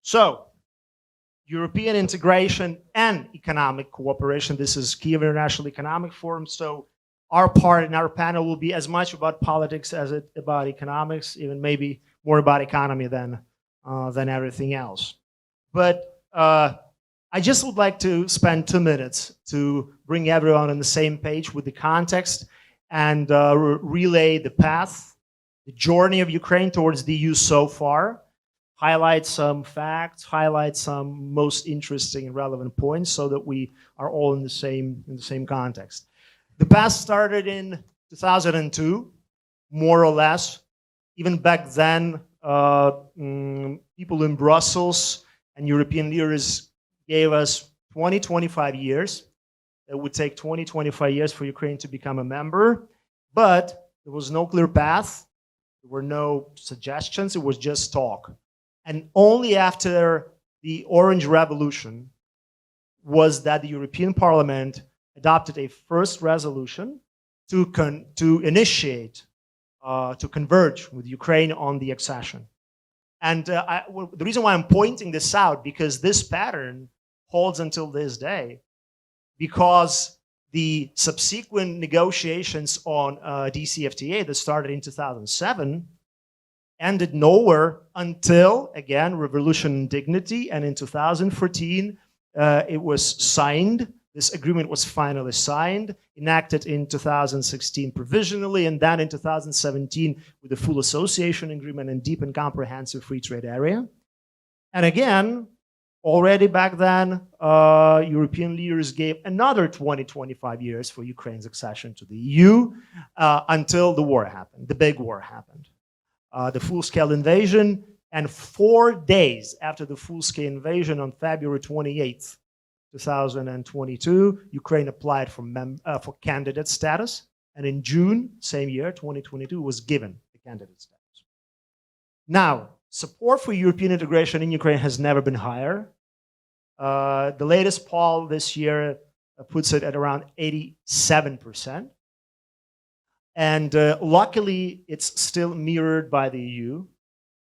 So, European integration and economic cooperation. This is KIEF International Economic Forum. So our part in our panel will be as much about politics as it about economics, even maybe more about economy than everything else. But I just would like to spend 2 minutes to bring everyone on the same page with the context and relay the path, the journey of Ukraine towards the EU so far, highlight some facts, highlight some most interesting and relevant points so that we are all in the same context. The past started in 2002, more or less. Even back then, people in Brussels and European leaders gave us 20, 25 years. It would take 20, 25 years for Ukraine to become a member, but there was no clear path. There were no suggestions. It was just talk. And only after the Orange Revolution was that the European Parliament adopted a first resolution to initiate, to converge with Ukraine on the accession. And the reason why I'm pointing this out, because this pattern holds until this day, because the subsequent negotiations on DCFTA that started in 2007 ended nowhere until, again, Revolution and Dignity, and in 2014 it was signed. This agreement was finally signed, enacted in 2016 provisionally, and then in 2017 with a full association agreement and deep and comprehensive free trade area. And again, already back then, European leaders gave another 20, 25 years for Ukraine's accession to the EU until the war happened, the big war happened. The full-scale invasion, and 4 days after the full-scale invasion on February 28th, 2022, Ukraine applied for candidate status, and in June, same year, 2022, was given the candidate status. Now, support for European integration in Ukraine has never been higher. The latest poll this year puts it at around 87%. And luckily, it's still mirrored by the EU.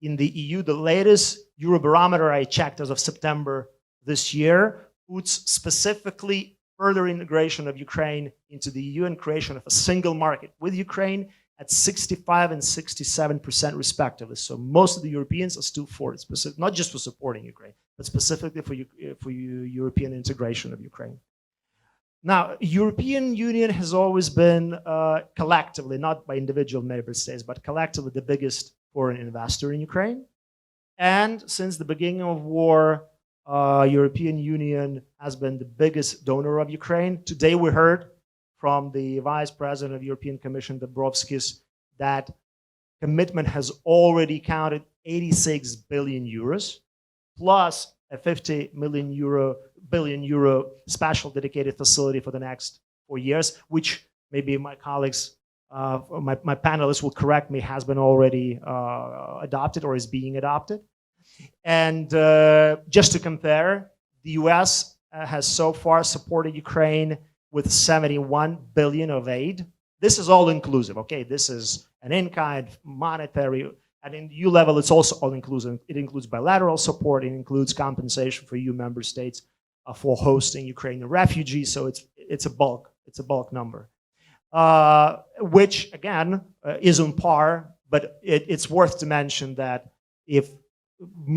In the EU, the latest Eurobarometer I checked as of September this year puts specifically further integration of Ukraine into the EU and creation of a single market with Ukraine at 65 and 67% respectively. So most of the Europeans are still for it, not just for supporting Ukraine, but specifically for European integration of Ukraine. Now, European Union has always been collectively, not by individual member states, but collectively the biggest foreign investor in Ukraine. And since the beginning of war, European Union has been the biggest donor of Ukraine. Today we heard from the Vice President of the European Commission, Dombrovskis, that commitment has already counted 86 billion euros, plus a 50 billion euro special dedicated facility for the next 4 years, which maybe my colleagues, my panelists will correct me, has been already adopted or is being adopted. And just to compare, the US has so far supported Ukraine with 71 billion of aid. This is all inclusive, okay? This is an in-kind, monetary, and in EU level, it's also all-inclusive. It includes bilateral support. It includes compensation for EU member states for hosting Ukrainian refugees. So it's a bulk number, which again is on par. But it's worth to mention that if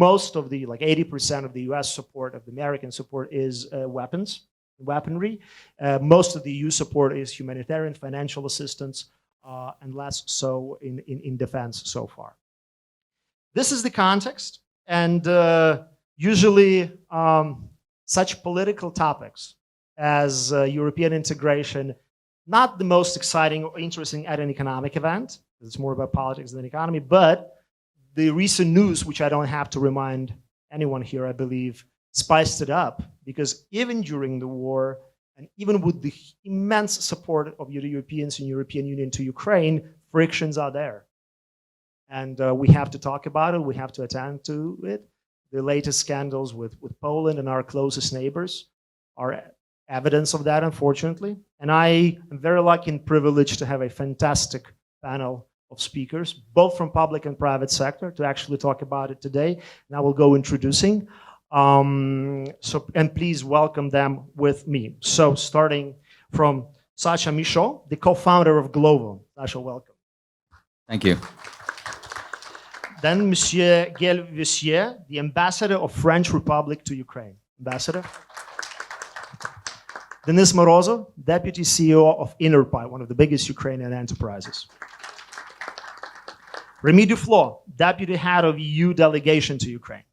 most of the, like 80% of the US support, of the American support is weaponry, most of the EU support is humanitarian, financial assistance, and less so in defense so far. This is the context, and usually such political topics as European integration, not the most exciting or interesting at an economic event, it's more about politics than economy, but the recent news, which I don't have to remind anyone here, I believe, spiced it up, because even during the war, and even with the immense support of the Europeans and European Union to Ukraine, frictions are there. And we have to talk about it, we have to attend to it. The latest scandals with Poland and our closest neighbors are evidence of that, unfortunately. And I am very lucky and privileged to have a fantastic panel of speakers, both from public and private sector, to actually talk about it today. And I will go introducing. And please welcome them with me. So starting from Sacha Michaud, the co-founder of Glovo. Sacha, welcome. Thank you. Then Monsieur Gaël, Veyssière, the ambassador of French Republic to Ukraine. Ambassador. Denis Morozov, deputy CEO of INTERPIPE, one of the biggest Ukrainian enterprises. Remi Duflot, deputy head of EU delegation to Ukraine.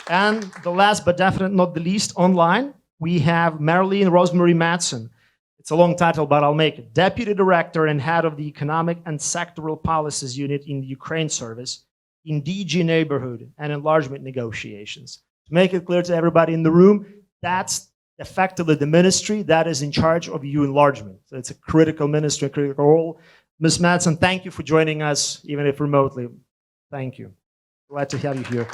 And the last but definitely not the least, online, we have Marlene Rosemarie Madsen. It's a long title, but I'll make it. Deputy Director and Head of the Economic and Sectoral Policies Unit in the Ukraine Service in DG Neighbourhood and Enlargement negotiations. To make it clear to everybody in the room, that's effectively the ministry that is in charge of EU enlargement. So it's a critical ministry, a critical role. Ms. Madsen, thank you for joining us, even if remotely. Thank you. Glad to have you here.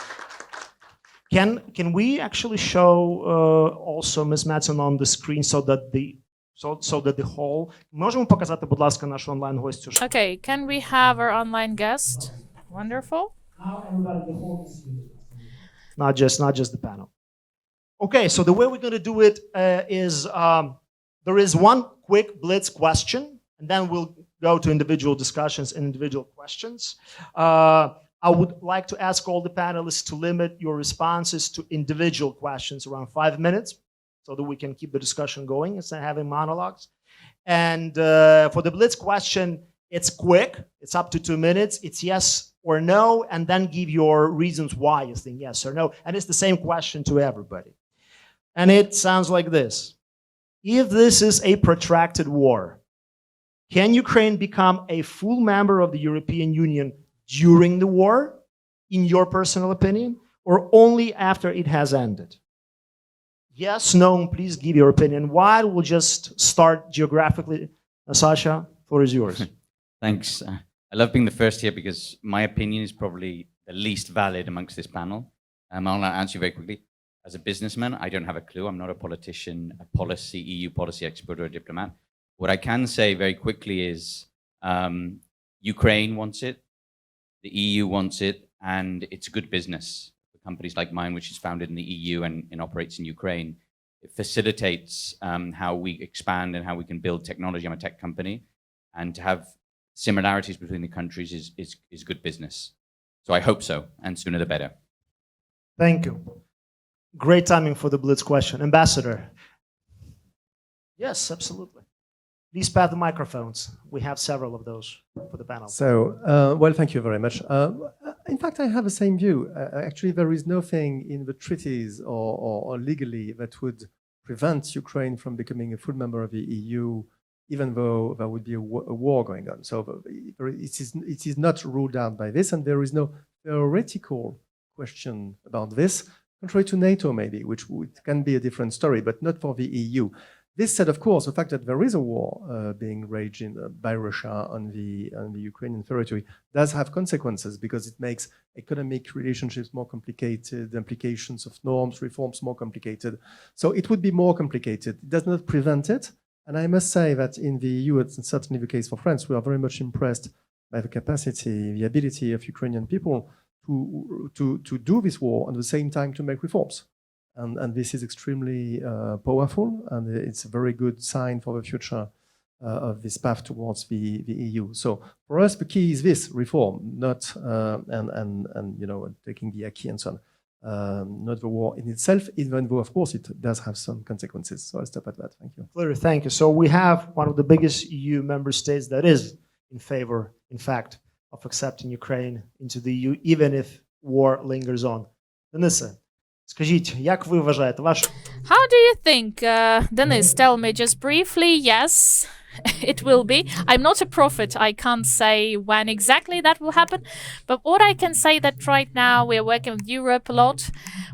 Can we actually show also Ms. Madsen on the screen so that the whole... Можемо показати, будь ласка, нашу онлайн-гостю? Okay, can we have our online guest? Wonderful. How everybody, the whole screen. Not just the panel. Okay, so the way we're going to do it is there is one quick blitz question, and then we'll go to individual discussions and individual questions. I would like to ask all the panelists to limit your responses to individual questions around 5 minutes so that we can keep the discussion going instead of having monologues. And for the blitz question, it's quick. It's up to 2 minutes. It's yes or no, and then give your reasons why you think yes or no. And it's the same question to everybody. And it sounds like this. If this is a protracted war, can Ukraine become a full member of the European Union during the war, in your personal opinion, or only after it has ended? Yes, no, please give your opinion. Why? We'll just start geographically. Sacha, floor is yours. Thanks. I love being the first here because my opinion is probably the least valid amongst this panel. I'll answer you very quickly. As a businessman, I don't have a clue. I'm not a politician, a EU policy expert, or a diplomat. What I can say very quickly is Ukraine wants it, the EU wants it, and it's good business for companies like mine, which is founded in the EU and operates in Ukraine. It facilitates how we expand and how we can build technology. I'm a tech company, and to have similarities between the countries is good business. So I hope so, and sooner the better. Thank you. Great timing for the blitz question. Ambassador. Yes, absolutely. Please pass the microphones. We have several of those for the panel. So, well, thank you very much. In fact, I have the same view. Actually, there is nothing in the treaties or legally that would prevent Ukraine from becoming a full member of the EU, even though there would be a war going on. So it is not ruled out by this, and there is no theoretical question about this, contrary to NATO maybe, which can be a different story, but not for the EU. This said, of course, the fact that there is a war being waged by Russia on the Ukrainian territory does have consequences, because it makes economic relationships more complicated, implications of norms, reforms more complicated. So it would be more complicated. It does not prevent it. And I must say that in the EU, it's certainly the case for France, we are very much impressed by the capacity, the ability of Ukrainian people to do this war and at the same time to make reforms. And this is extremely powerful, and it's a very good sign for the future of this path towards the EU. So for us, the key is this reform, not and you know, taking the acquis and so on, not the war in itself, even though of course it does have some consequences. So I'll stop at that. Thank you. Clear, thank you. So we have one of the biggest EU member states that is in favor, in fact, of accepting Ukraine into the EU, even if war lingers on. Denise, скажіть, як ви вважаєте, ваш... How do you think, Denis, tell me just briefly? Yes, it will be. I'm not a prophet. I can't say when exactly that will happen. But what I can say that right now we're working with Europe a lot.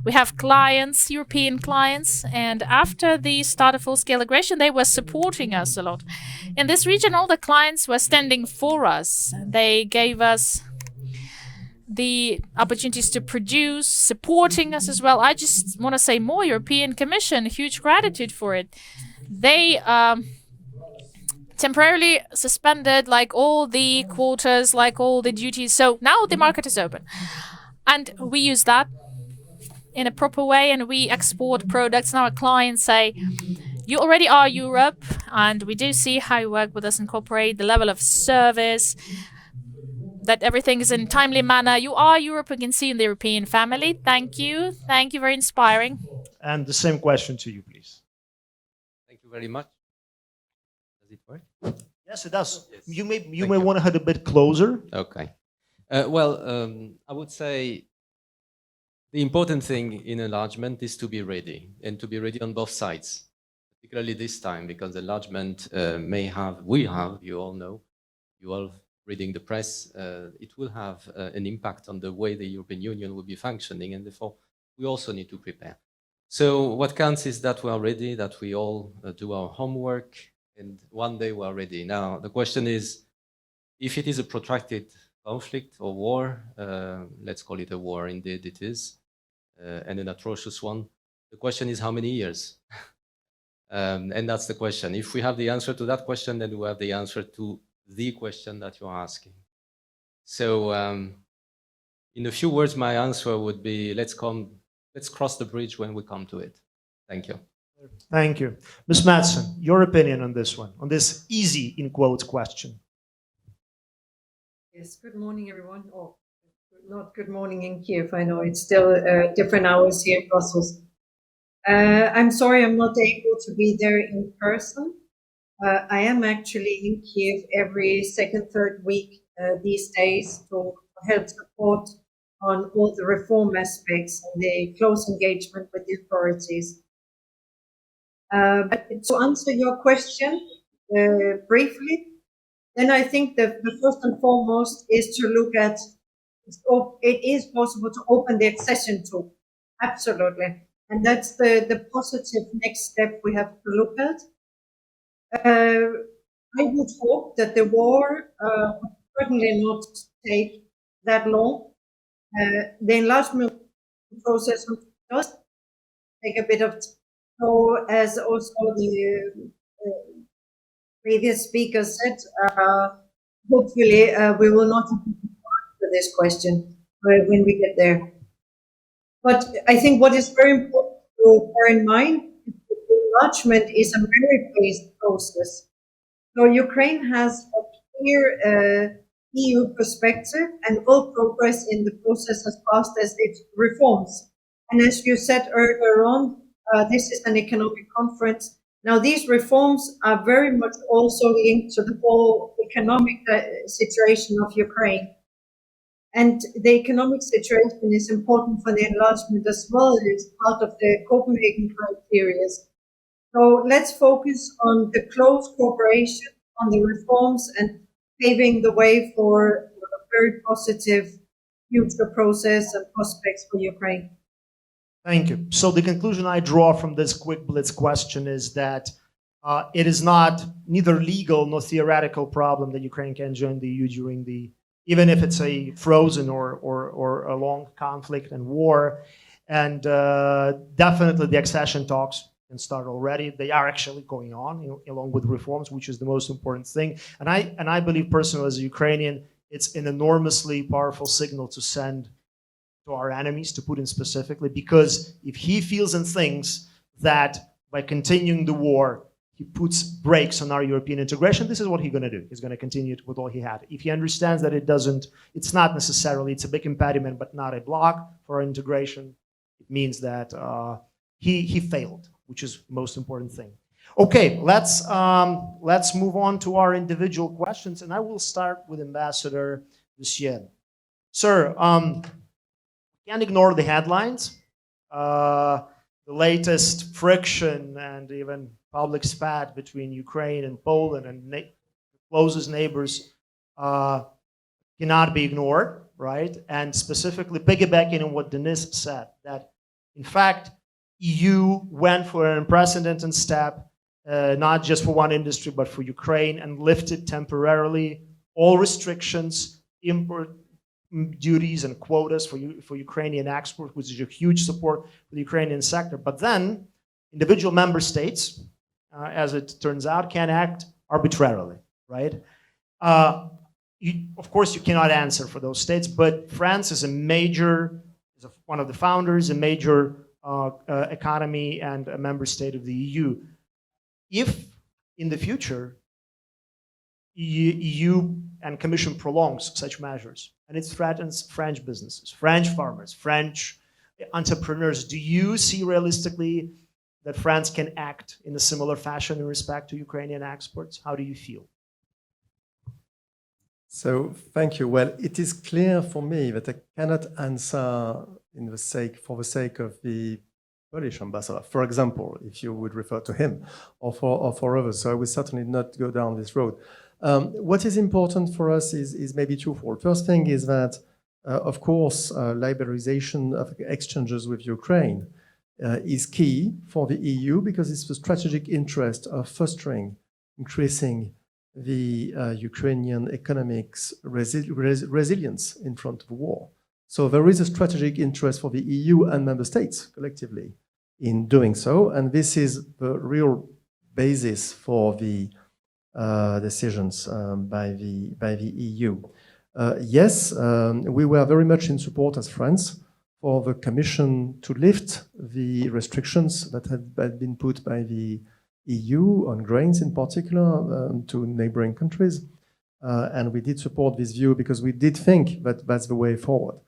We have clients, European clients, and after the start of full-scale aggression, they were supporting us a lot. In this region, all the clients were standing for us. They gave us the opportunities to produce, supporting us as well. I just want to say more, European Commission, huge gratitude for it. They temporarily suspended like all the quotas, like all the duties. So now the market is open. And we use that in a proper way, and we export products. And our clients say, you already are Europe, and we do see how you work with us and cooperate, the level of service, that everything is in timely manner. You are Europe, we can see in the European family. Thank you. Thank you, very inspiring. And the same question to you, please. Thank you very much. Does it work? Yes, it does. Yes. You may Thank want to head a bit closer. Okay. I would say the important thing in enlargement is to be ready, and to be ready on both sides, particularly this time, because enlargement you all know, you all reading the press, it will have an impact on the way the European Union will be functioning, and therefore we also need to prepare. So what counts is that we are ready, that we all do our homework, and one day we are ready. Now, the question is, if it is a protracted conflict or war, let's call it a war, indeed it is, and an atrocious one, the question is how many years? And that's the question. If we have the answer to that question, then we have the answer to the question that you're asking. So in a few words, my answer would be, let's cross the bridge when we come to it. Thank you. Thank you. Ms. Madsen, your opinion on this one, on this easy, in quotes, question. Yes, good morning, everyone. Oh, not good morning in Kiev. I know it's still different hours here in Brussels. I'm sorry I'm not able to be there in person. I am actually in Kiev every second, third week these days to help support on all the reform aspects and the close engagement with the authorities. But to answer your question briefly, then I think the first and foremost is to look at, it is possible to open the accession tool, absolutely. And that's the positive next step we have to look at. I would hope that the war would certainly not take that long. The enlargement process does take a bit of time. So as also the previous speaker said, hopefully we will not answer this question when we get there. But I think what is very important to bear in mind is that the enlargement is a merit-based process. So Ukraine has a clear EU perspective and will progress in the process as fast as it reforms. And as you said earlier on, this is an economic conference. Now, these reforms are very much also linked to the whole economic situation of Ukraine. And the economic situation is important for the enlargement as well. It is part of the Copenhagen criteria. So let's focus on the close cooperation, on the reforms, and paving the way for a very positive future process and prospects for Ukraine. Thank you. So the conclusion I draw from this quick blitz question is that it is neither legal nor theoretical problem that Ukraine can join the EU during even if it's a frozen or a long conflict and war. And definitely the accession talks can start already. They are actually going on, along with reforms, which is the most important thing. And I believe personally, as a Ukrainian, it's an enormously powerful signal to send to our enemies, to Putin specifically, because if he feels and thinks that by continuing the war, he puts brakes on our European integration, this is what he's going to do. He's going to continue with all he had. If he understands that it's not necessarily, it's a big impediment, but not a block for our integration, it means that he failed, which is the most important thing. Okay, let's move on to our individual questions, and I will start with Ambassador Veyssière. Sir, can't ignore the headlines. The latest friction and even public spat between Ukraine and Poland and closest neighbors cannot be ignored, right? And specifically piggybacking on what Denis said, that in fact, EU went for an unprecedented step, not just for one industry, but for Ukraine, and lifted temporarily all restrictions, import duties and quotas for Ukrainian export, which is a huge support for the Ukrainian sector. But then individual member states, as it turns out, can act arbitrarily, right? Of course, you cannot answer for those states, but France is one of the founders, a major economy and a member state of the EU. If in the future EU and Commission prolongs such measures and it threatens French businesses, French farmers, French entrepreneurs, do you see realistically that France can act in a similar fashion in respect to Ukrainian exports? How do you feel? So thank you. Well, it is clear for me that I cannot answer for the sake of the Polish ambassador, for example, if you would refer to him, or for others. So I will certainly not go down this road. What is important for us is maybe twofold. First thing is that, of course, liberalization of exchanges with Ukraine is key for the EU because it's the strategic interest of fostering, increasing the Ukrainian economic's resilience in front of war. So there is a strategic interest for the EU and member states collectively in doing so, and this is the real basis for the decisions by the EU. Yes, we were very much in support as France for the Commission to lift the restrictions that had been put by the EU on grains in particular to neighboring countries. And we did support this view because we did think that that's the way forward.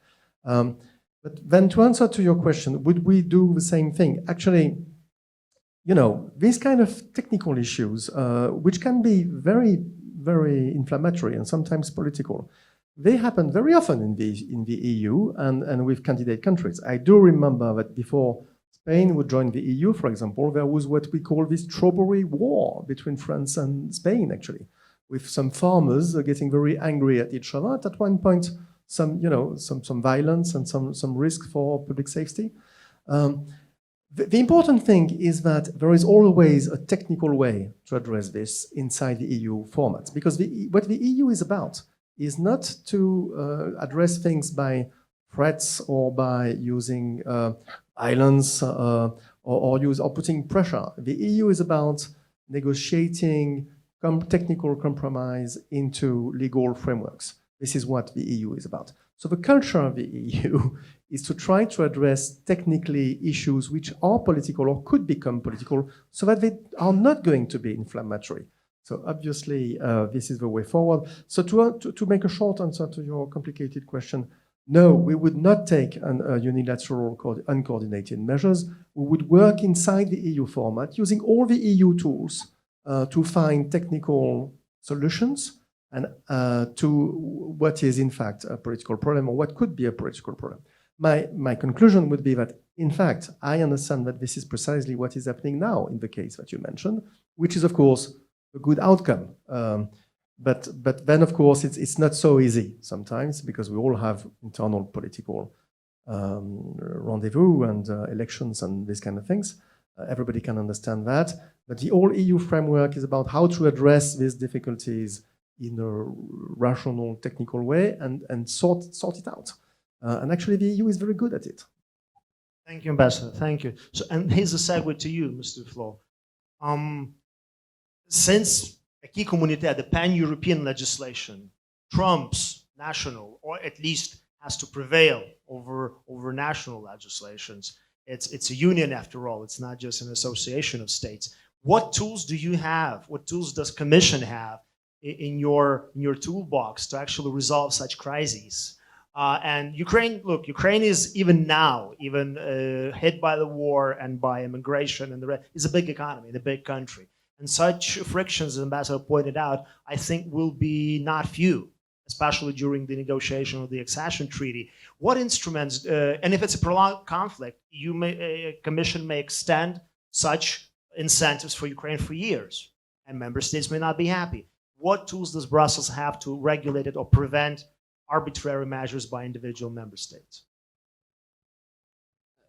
But then to answer to your question, would we do the same thing? Actually, you know, these kind of technical issues, which can be very, very inflammatory and sometimes political, they happen very often in the EU and with candidate countries. I do remember that before Spain would join the EU, for example, there was what we call this strawberry war between France and Spain, actually, with some farmers getting very angry at each other. At one point, some violence and some risk for public safety. The important thing is that there is always a technical way to address this inside the EU format, because what the EU is about is not to address things by threats or by using violence or putting pressure. The EU is about negotiating technical compromise into legal frameworks. This is what the EU is about. So the culture of the EU is to try to address technically issues which are political or could become political so that they are not going to be inflammatory. So obviously, this is the way forward. So to make a short answer to your complicated question, no, we would not take unilateral uncoordinated measures. We would work inside the EU format using all the EU tools to find technical solutions and to what is in fact a political problem or what could be a political problem. My conclusion would be that, in fact, I understand that this is precisely what is happening now in the case that you mentioned, which is, of course, a good outcome. But then, of course, it's not so easy sometimes because we all have internal political rendezvous and elections and these kind of things. Everybody can understand that. But the whole EU framework is about how to address these difficulties in a rational, technical way and sort it out. And actually, the EU is very good at it. Thank you, Ambassador. Thank you. So, and here's a segue to you, Mr. Duflot. Since acquis communautaire, the pan-European legislation trumps national, or at least has to prevail over national legislations, it's a union after all. It's not just an association of states. What tools do you have? What tools does Commission have in your toolbox to actually resolve such crises? And Ukraine, look, Ukraine is even now, hit by the war and by immigration and the rest, is a big economy, a big country. And such frictions, as Ambassador pointed out, I think will be not few, especially during the negotiation of the accession treaty. What instruments, and if it's a prolonged conflict, Commission may extend such incentives for Ukraine for years, and member states may not be happy. What tools does Brussels have to regulate it or prevent arbitrary measures by individual member states?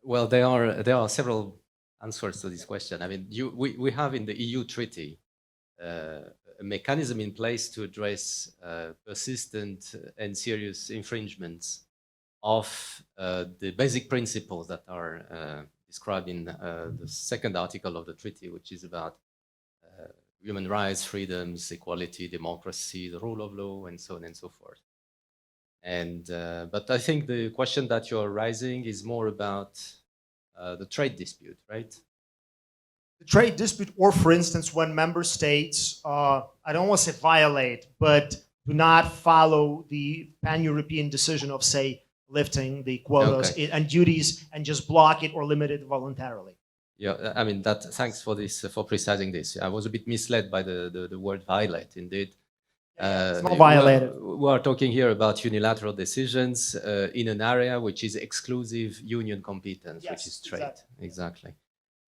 Well, there are several answers to this question. I mean, we have in the EU treaty a mechanism in place to address persistent and serious infringements of the basic principles that are described in the second article of the treaty, which is about human rights, freedoms, equality, democracy, the rule of law, and so on and so forth. And but I think the question that you're raising is more about the trade dispute, right? The trade dispute, or for instance, when member states, I don't want to say violate, but do not follow the pan-European decision of, say, lifting the quotas and duties and just block it or limit it voluntarily. Yeah, I mean, thanks for this, for precising this. I was a bit misled by the word violate, indeed. It's not violated. We are talking here about unilateral decisions in an area which is exclusive union competence, Yes, which is trade. exactly.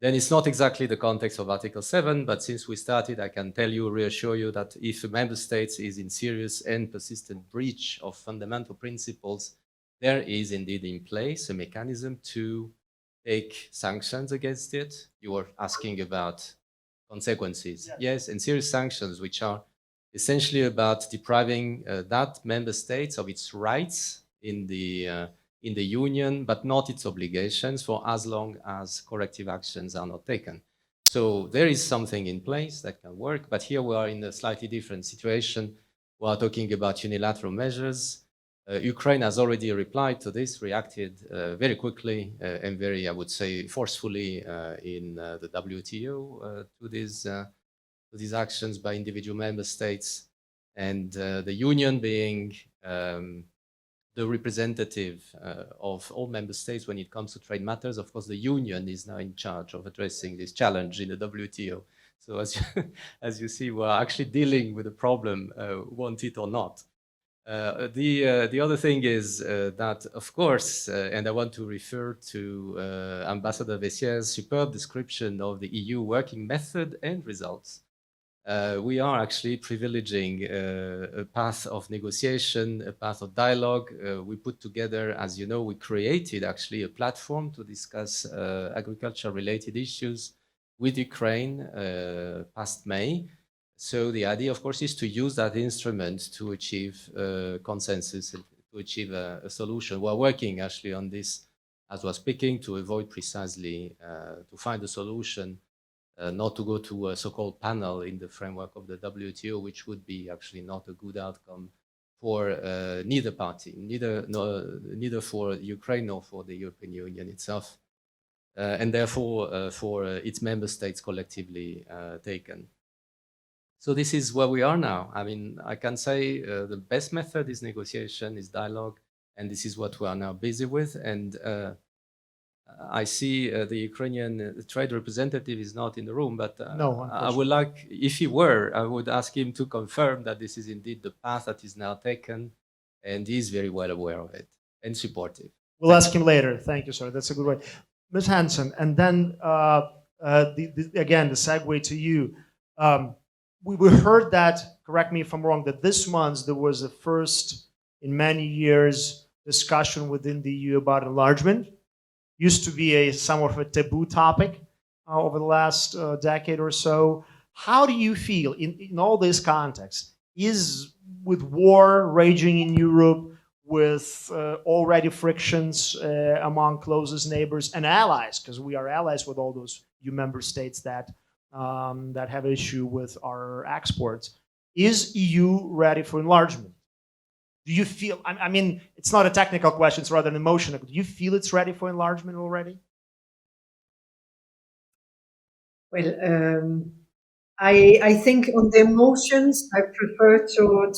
Then it's not exactly the context of Article 7, but since we started, I can tell you, reassure you that if a member state is in serious and persistent breach of fundamental principles, there is indeed in place a mechanism to take sanctions against it. You were asking about consequences. Yes, and serious sanctions, which are essentially about depriving that member state of its rights in the union, but not its obligations for as long as corrective actions are not taken. So there is something in place that can work, but here we are in a slightly different situation. We are talking about unilateral measures. Ukraine has already replied to this, reacted very quickly and very, I would say, forcefully in the WTO to these actions by individual member states, and the union being the representative of all member states when it comes to trade matters. Of course, the union is now in charge of addressing this challenge in the WTO. So as you see, we're actually dealing with the problem, want it or not. The other thing is that, of course, and I want to refer to Ambassador Veyssière's superb description of the EU working method and results. We are actually privileging a path of negotiation, a path of dialogue. We put together, as you know, we created actually a platform to discuss agriculture-related issues with Ukraine past May. So the idea, of course, is to use that instrument to achieve consensus and to achieve a solution. We're working actually on this as we're speaking to avoid precisely, to find a solution, not to go to a so-called panel in the framework of the WTO, which would be actually not a good outcome for neither party, neither for Ukraine nor for the European Union itself, and therefore for its member states collectively taken. So this is where we are now. I mean, I can say the best method is negotiation, is dialogue, and this is what we are now busy with. And I see the Ukrainian trade representative is not in the room, but no, I would like, if he were, I would ask him to confirm that this is indeed the path that is now taken, and he is very well aware of it and supportive. We'll ask him later. Thank you, sir. That's a good way. Ms. Hansen, and then again, the segue to you. We heard that, correct me if I'm wrong, that this month there was a first in many years discussion within the EU about enlargement. Used to be a somewhat of a taboo topic over the last decade or so. How do you feel in all this context? Is with war raging in Europe, with already frictions among closest neighbors and allies, because we are allies with all those EU member states that that have issue with our exports. Is EU ready for enlargement? Do you feel, I mean, it's not a technical question, it's rather an emotional. Do you feel it's ready for enlargement already? Well, I think on the emotions, I prefer to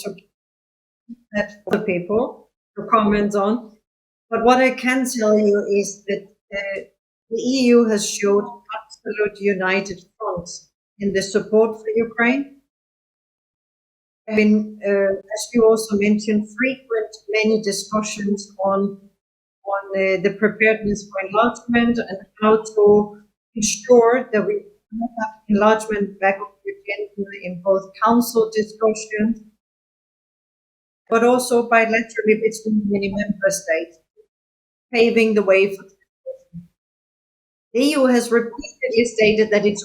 let other people to comment on. But what I can tell you is that the EU has showed absolute united front in the support for Ukraine. There have been, as you also mentioned, many discussions on the preparedness for enlargement and how to ensure that we have enlargement back on the agenda in both council discussions, but also bilaterally between many member states, paving the way for transition. The EU has repeatedly stated that it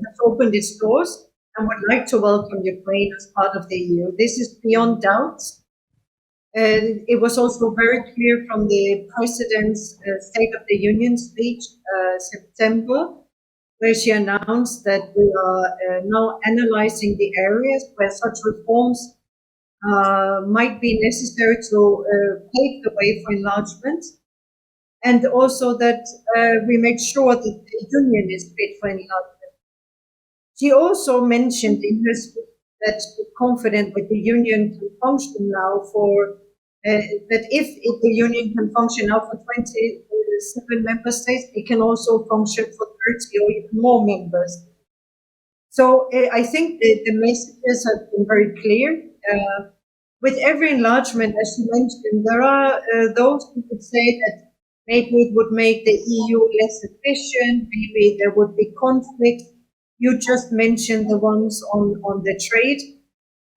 has opened its doors and would like to welcome Ukraine as part of the EU. This is beyond doubt. It was also very clear from the President's State of the Union speech, September, where she announced that we are now analyzing the areas where such reforms might be necessary to pave the way for enlargement, and also that we make sure that the union is fit for enlargement. She also mentioned in her speech that we're confident that the union can function now for that if the union can function now for 27 member states, it can also function for 30 or even more members. So I think the messages have been very clear. With every enlargement, as you mentioned, there are those who could say that maybe it would make the EU less efficient, maybe there would be conflict. You just mentioned the ones on the trade.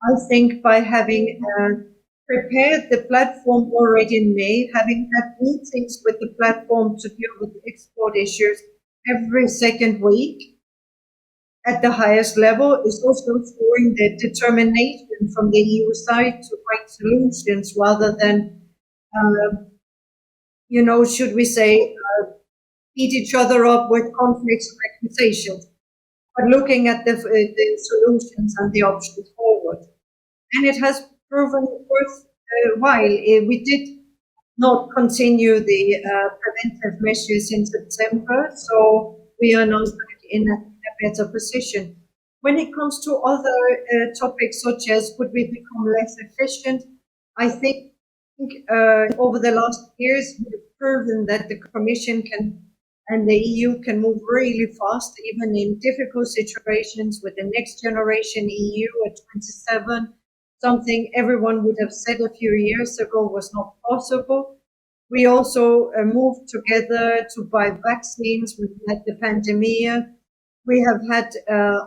I think by having prepared the platform already in May, having had meetings with the platform to deal with export issues every second week at the highest level, is also showing the determination from the EU side to find solutions rather than, should we say, beat each other up with conflicts and accusations, but looking at the solutions and the options forward. And it has proven worthwhile. We did not continue the preventive measures in September, so we are now in a better position. When it comes to other topics such as would we become less efficient, I think over the last years we've proven that the Commission can and the EU can move really fast, even in difficult situations with the next generation EU at 27. Something everyone would have said a few years ago was not possible. We also moved together to buy vaccines. We had the pandemic. We have had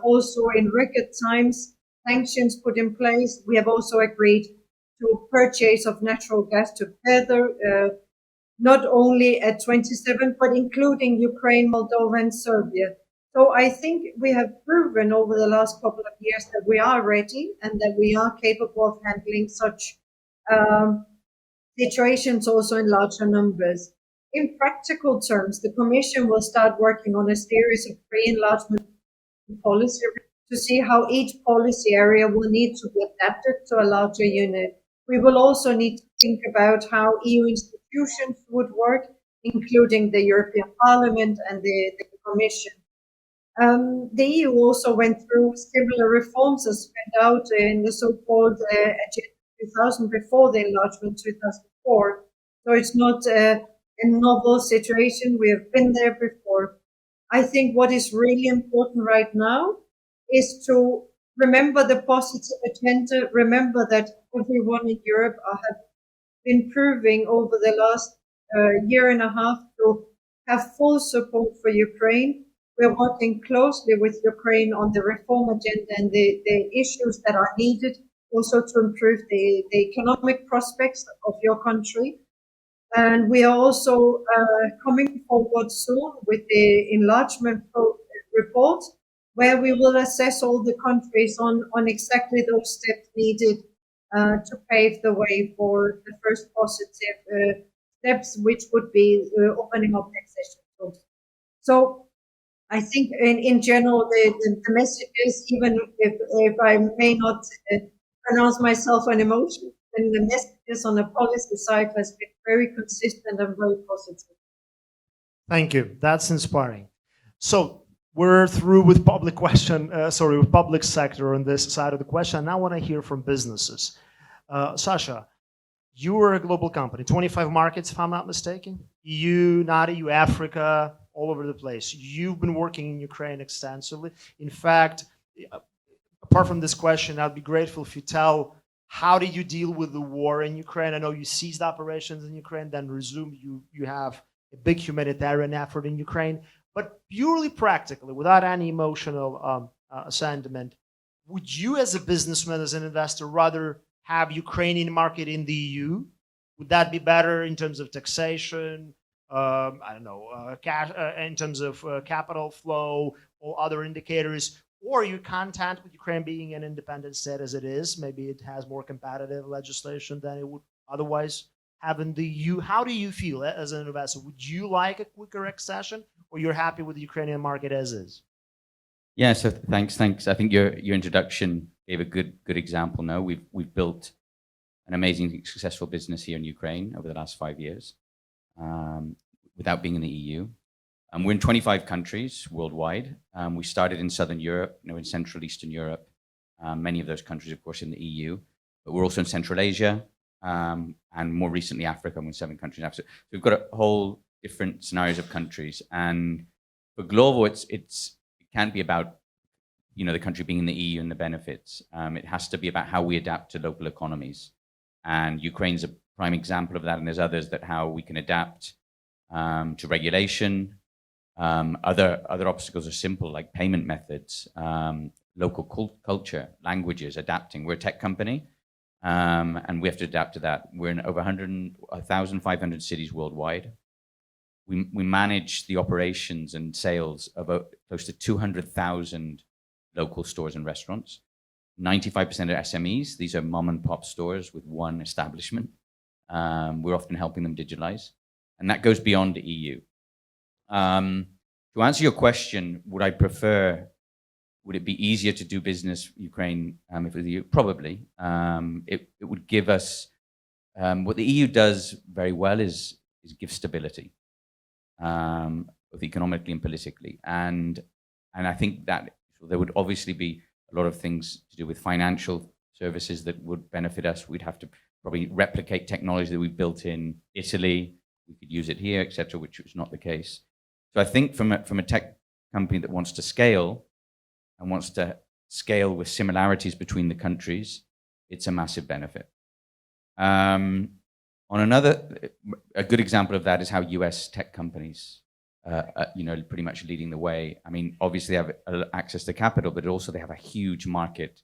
also in record times sanctions put in place. We have also agreed to purchase of natural gas together, not only at 27, but including Ukraine, Moldova, and Serbia. So I think we have proven over the last couple of years that we are ready and that we are capable of handling such situations also in larger numbers. In practical terms, the Commission will start working on a series of pre-enlargement policy to see how each policy area will need to be adapted to a larger unit. We will also need to think about how EU institutions would work, including the European Parliament and the Commission. The EU also went through similar reforms as spelled out in the so-called Agenda 2000 before the enlargement 2004. So it's not a novel situation. We have been there before. I think what is really important right now is to remember the positive agenda, remember that everyone in Europe have been proving over the last year and a half to have full support for Ukraine. We're working closely with Ukraine on the reform agenda and the issues that are needed also to improve the economic prospects of your country. And we are also coming forward soon with the enlargement report, where we will assess all the countries on exactly those steps needed to pave the way for the first positive steps, which would be opening up accession talks. So I think in general, the message is, even if I may not pronounce myself an emotion, and the messages on the policy side has been very consistent and very positive. Thank you. That's inspiring. So we're through with public with public sector on this side of the question. Now I want to hear from businesses. Sacha, you are a global company, 25 markets, if I'm not mistaken. EU, not EU, Africa, all over the place. You've been working in Ukraine extensively. In fact, apart from this question, I'd be grateful if you tell, how did you deal with the war in Ukraine? I know you ceased operations in Ukraine, then resumed. You have a big humanitarian effort in Ukraine. But purely practically, without any emotional sentiment, would you as a businessman, as an investor, rather have Ukrainian market in the EU? Would that be better in terms of taxation, cash, in terms of capital flow or other indicators? Or are you content with Ukraine being an independent state as it is? Maybe it has more competitive legislation than it would otherwise have in the EU. How do you feel as an investor? Would you like a quicker accession? or you're happy with the Ukrainian market as is? Yeah, so thanks. I think your introduction gave a good example. No, we've built an amazing, successful business here in Ukraine over the last 5 years, without being in the EU. We're in 25 countries worldwide. We started in Southern Europe, in Central Eastern Europe. Many of those countries, of course, in the EU, but we're also in Central Asia, and more recently Africa. We're in 7 countries in Africa. So we've got a whole different scenarios of countries. And for Glovo, it can't be about the country being in the EU and the benefits. It has to be about how we adapt to local economies. And Ukraine's a prime example of that, and there's others that how we can adapt to regulation. Other obstacles are simple, like payment methods, local culture, languages, adapting. We're a tech company, and we have to adapt to that. We're in over 1,500 cities worldwide. We manage the operations and sales of close to 200,000 local stores and restaurants. 95% are SMEs. These are mom and pop stores with one establishment. We're often helping them digitalize, and that goes beyond the EU. To answer your question, would it be easier to do business Ukraine if it was the EU? Probably. It would give us what the EU does very well is give stability, both economically and politically, and I think that there would obviously be a lot of things to do with financial services that would benefit us. We'd have to probably replicate technology that we built in Italy. We could use it here, etc., which is not the case. So I think from a tech company that wants to scale and wants to scale with similarities between the countries, it's a massive benefit. A good example of that is how US tech companies, pretty much leading the way. I mean, obviously they have access to capital, but also they have a huge market,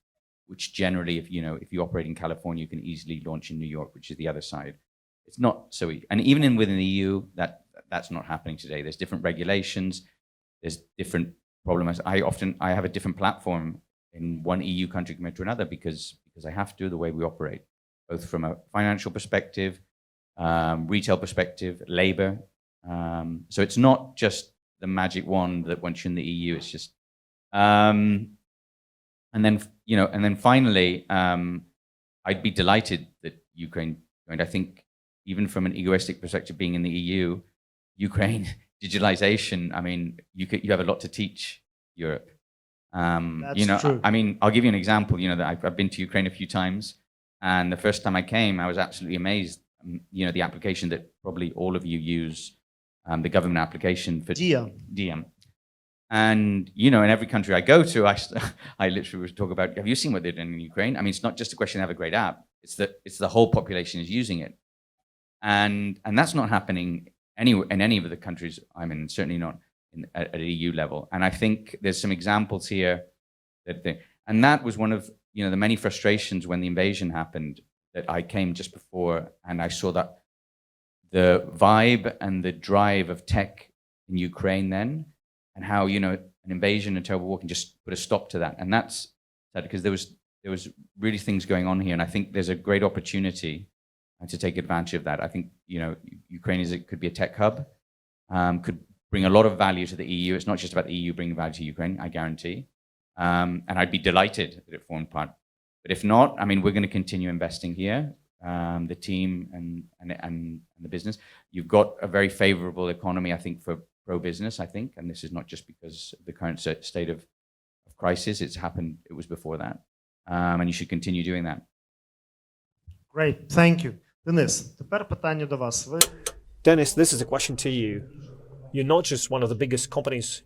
which generally, if you operate in California, you can easily launch in New York, which is the other side. It's not so easy. And even within the EU, that's not happening today. There's different regulations. There's different problems. I have a different platform in one EU country compared to another because I have to, the way we operate, both from a financial perspective, retail perspective, labor. So it's not just the magic wand that once you're in the EU, it's just, and then finally, I'd be delighted that Ukraine joined. I think even from an egoistic perspective, being in the EU, Ukraine digitalization. I mean, you have a lot to teach Europe. That's true. I mean, I'll give you an example. That I've been to Ukraine a few times, and the first time I came, I was absolutely amazed. The application that probably all of you use, the government application for Diem. And in every country I go to, I literally would talk about, have you seen what they're doing in Ukraine? I mean, it's not just a question of have a great app. It's the whole population is using it, and that's not happening in any of the countries I'm in, certainly not at EU level. And I think there's some examples here and that was one of the many frustrations when the invasion happened, that I came just before and I saw that the vibe and the drive of tech in Ukraine then, and how an invasion and terrible war can just put a stop to that. And that's sad because there was really things going on here, and I think there's a great opportunity to take advantage of that. I think Ukraine could be a tech hub, could bring a lot of value to the EU. It's not just about the EU bringing value to Ukraine, I guarantee. And I'd be delighted that it formed part. But if not, I mean, we're going to continue investing here, the team and the business. You've got a very favorable economy, I think, for pro-business, I think. And this is not just because of the current state of crisis. It was before that. And you should continue doing that. Great, thank you. Денис, тепер питання до вас. Dennis, this is a question to you. You're not just one of the biggest companies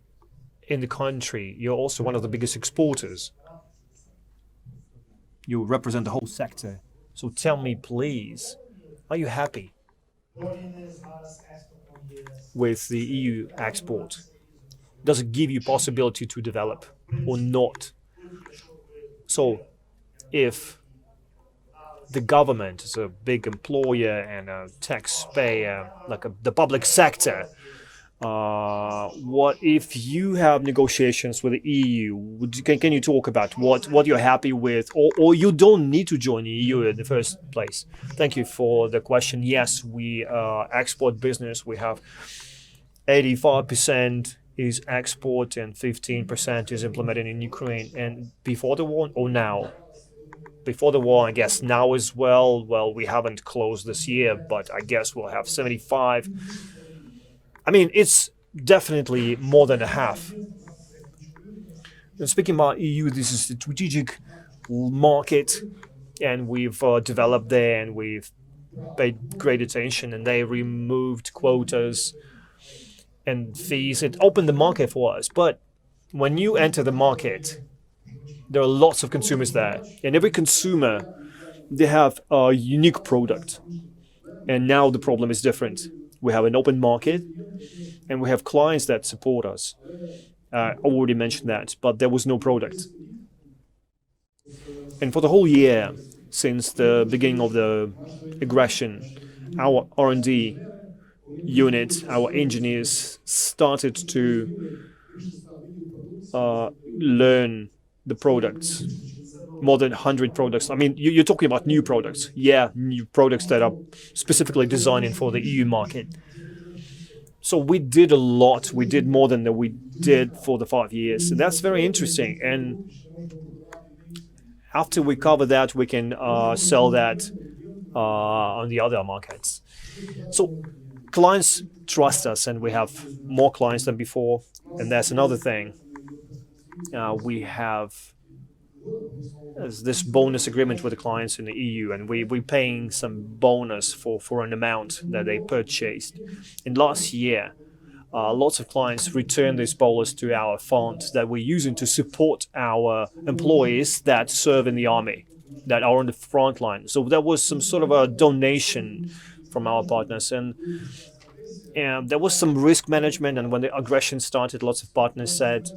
in the country, you're also one of the biggest exporters. You represent the whole sector. So tell me, please, are you happy with the EU export? Does it give you possibility to develop or not? So if the government is a big employer and a taxpayer, like the public sector, what if you have negotiations with the EU? Can you talk about what you're happy with, or you don't need to join the EU in the first place? Thank you for the question. Yes, we export business. We have 85% is export and 15% is implemented in Ukraine. And before the war or now? Before the war, I guess now as well. Well, we haven't closed this year, but I guess we'll have 75. I mean, it's definitely more than a half. And speaking about EU, this is a strategic market, and we've developed there, and we've paid great attention, and they removed quotas and fees. It opened the market for us. But when you enter the market, there are lots of consumers there, and every consumer, they have a unique product. And now the problem is different. We have an open market, and we have clients that support us. I already mentioned that, but there was no product. And for the whole year, since the beginning of the aggression, our R&D unit, our engineers started to learn the products, more than 100 products. I mean, you're talking about new products. Yeah, new products that are specifically designed for the EU market. So we did a lot. We did more than we did for the 5 years. And that's very interesting. And after we cover that, we can sell that on the other markets. So clients trust us, and we have more clients than before. And that's another thing. We have this bonus agreement with the clients in the EU, and we're paying some bonus for an amount that they purchased. And last year, lots of clients returned this bonus to our fund that we're using to support our employees that serve in the army, that are on the front line. So there was some sort of a donation from our partners, and there was some risk management. And when the aggression started, lots of partners said,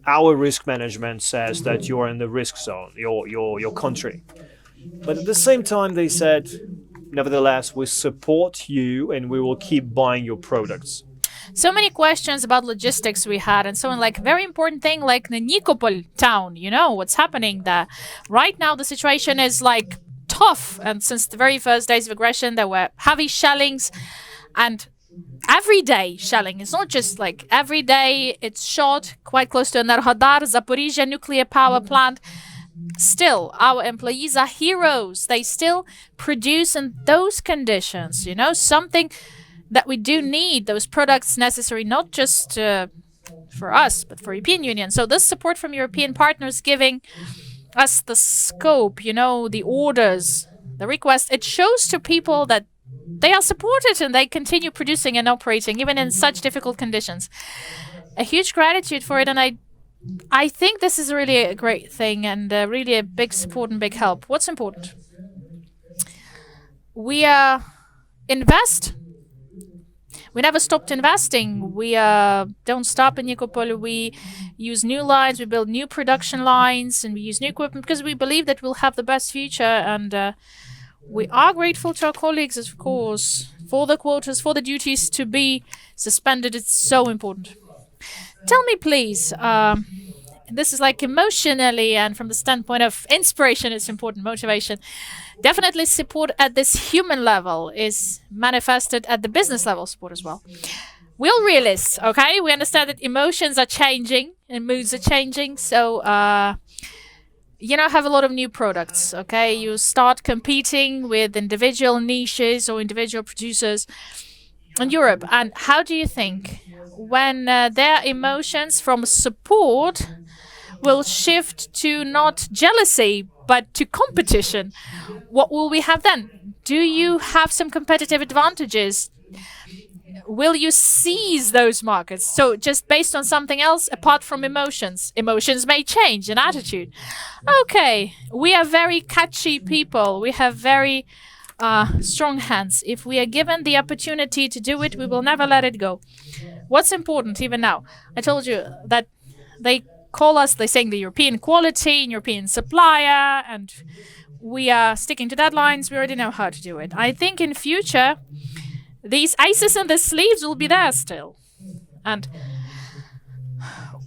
our risk management says that you're in the risk zone, your country. But at the same time, they said, nevertheless, we support you and we will keep buying your products. So many questions about logistics we had, and so on, like very important thing like the Nikopol town, you know, what's happening there. Right now, the situation is like tough. And since the very first days of aggression, there were heavy shellings and everyday shelling. It's not just like every day it's shot quite close to Enerhodar, Zaporizhia nuclear power plant. Still, our employees are heroes. They still produce in those conditions, you know, something that we do need, those products necessary, not just for us, but for European Union. So this support from European partners giving us the scope, you know, the orders, the request, it shows to people that they are supported and they continue producing and operating even in such difficult conditions. A huge gratitude for it, and I think this is really a great thing and really a big support and big help. What's important? We invest. We never stopped investing. We don't stop in Nikopol. We use new lines, we build new production lines, and we use new equipment because we believe that we'll have the best future. And we are grateful to our colleagues, of course, for the quotas, for the duties to be suspended. It's so important. Tell me, please, this is like emotionally and from the standpoint of inspiration, it's important, motivation. Definitely support at this human level is manifested at the business level support as well. We're all realists, okay? We understand that emotions are changing and moods are changing. So, you know, have a lot of new products, okay? You start competing with individual niches or individual producers in Europe. And how do you think when their emotions from support will shift to not jealousy, but to competition? What will we have then? Do you have some competitive advantages? Will you seize those markets? So just based on something else apart from emotions. Emotions may change in attitude. Okay, we are very catchy people. We have very strong hands. If we are given the opportunity to do it, we will never let it go. What's important even now? I told you that they call us, they're saying the European quality, European supplier, and we are sticking to deadlines. We already know how to do it. I think in future, these aces in the sleeves will be there still. And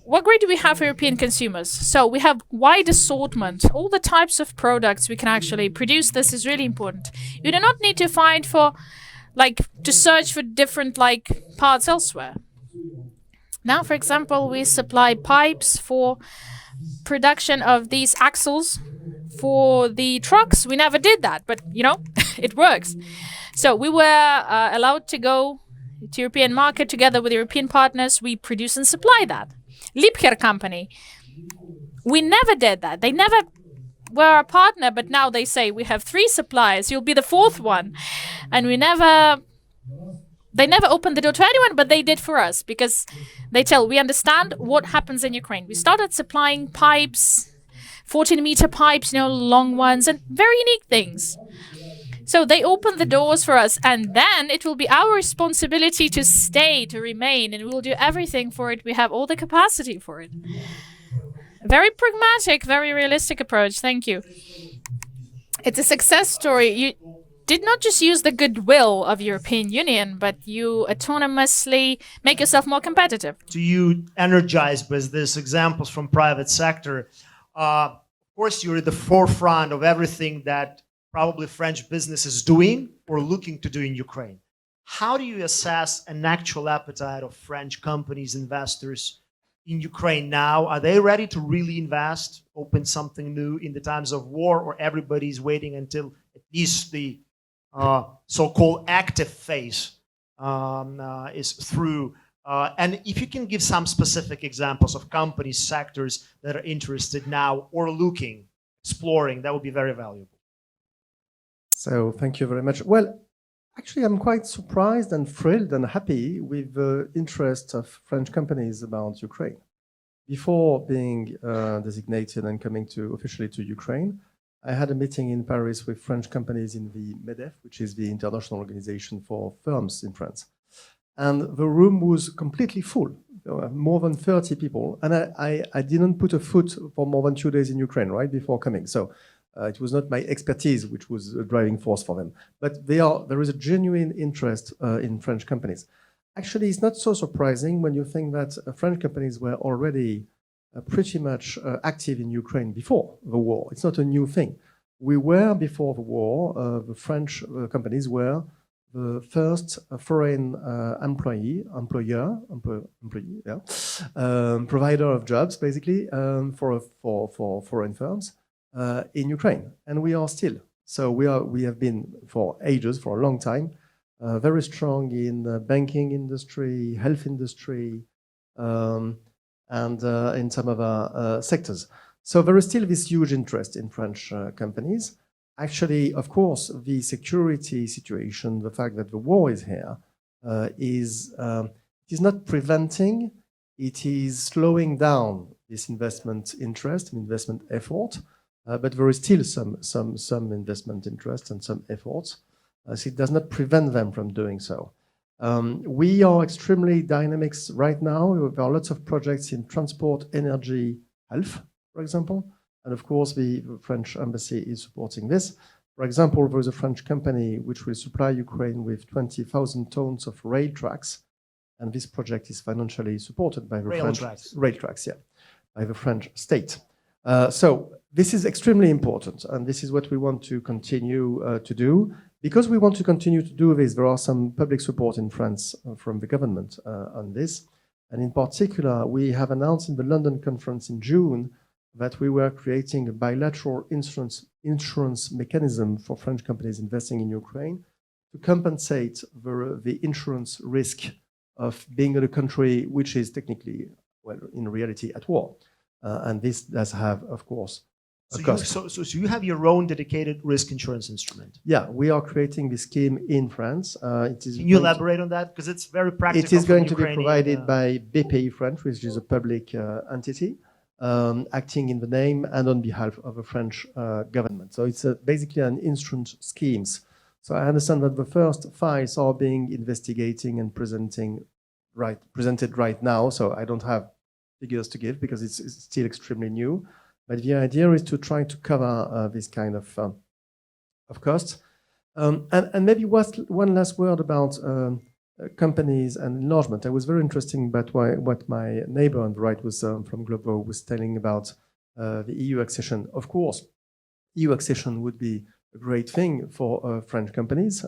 what grade do we have for European consumers? So we have wide assortment, all the types of products we can actually produce. This is really important. You do not need to find for like to search for different like parts elsewhere. Now, for example, we supply pipes for production of these axles for the trucks. We never did that, but you know, it works. So we were allowed to go to European market together with European partners. We produce and supply that. Liebherr company, we never did that. They never were a partner, but now they say we have 3 suppliers. You'll be the 4th one, and they never opened the door to anyone, but they did for us because they tell we understand what happens in Ukraine. We started supplying pipes, 14-meter pipes, you know, long ones, and very unique things. So they opened the doors for us, and then it will be our responsibility to stay, to remain, and we will do everything for it. We have all the capacity for it. Very pragmatic, very realistic approach. Thank you. It's a success story. You did not just use the goodwill of European Union, but you autonomously make yourself more competitive. To you, energized with these examples from private sector, of course, you're at the forefront of everything that probably French business is doing or looking to do in Ukraine. How do you assess an actual appetite of French companies, investors in Ukraine now? Are they ready to really invest, open something new in the times of war, or everybody's waiting until at least the so-called active phase is through? And if you can give some specific examples of companies, sectors that are interested now or looking, exploring, that would be very valuable. So thank you very much. Well, actually, I'm quite surprised and thrilled and happy with the interest of French companies about Ukraine. Before being designated and coming officially to Ukraine, I had a meeting in Paris with French companies in the MEDEF, which is the international organization for firms in France. And the room was completely full, more than 30 people. And I didn't put a foot for more than 2 days in Ukraine, right, before coming. So it was not my expertise which was a driving force for them. But there is a genuine interest in French companies. Actually, it's not so surprising when you think that French companies were already pretty much active in Ukraine before the war. It's not a new thing. We were, before the war, the French companies were the first foreign provider of jobs, basically, for foreign firms in Ukraine. And we are still. So we have been for ages, for a long time, very strong in the banking industry, health industry, and in some other sectors. So there is still this huge interest in French companies. Actually, of course, the security situation, the fact that the war is here, is not preventing, it is slowing down this investment interest and investment effort, but there is still some investment interest and some efforts. So it does not prevent them from doing so. We are extremely dynamic right now. There are lots of projects in transport, energy, health, for example. And of course, the French embassy is supporting this. For example, there is a French company which will supply Ukraine with 20,000 tons of rail tracks. And this project is financially supported by the rail tracks, by the French state. So this is extremely important. And this is what we want to continue to do. Because we want to continue to do this, there are some public support in France from the government on this. And in particular, we have announced in the London conference in June that we were creating a bilateral insurance mechanism for French companies investing in Ukraine to compensate the insurance risk of being in a country which is technically, well, in reality, at war. And this does have, of course, a cost. So you have your own dedicated risk insurance instrument? Yeah, we are creating this scheme in France. Can you elaborate on that? Because it's very practical. It is going to be provided by BPI France, which is a public entity, acting in the name and on behalf of the French government. So it's basically an insurance scheme. So I understand that the first files are being investigating and presented right now. So I don't have figures to give because it's still extremely new. But the idea is to try to cover this kind of costs. And maybe one last word about companies and enlargement. I was very interested about what my neighbor on the right was from Glovo was telling about the EU accession. Of course, EU accession would be great thing for French companies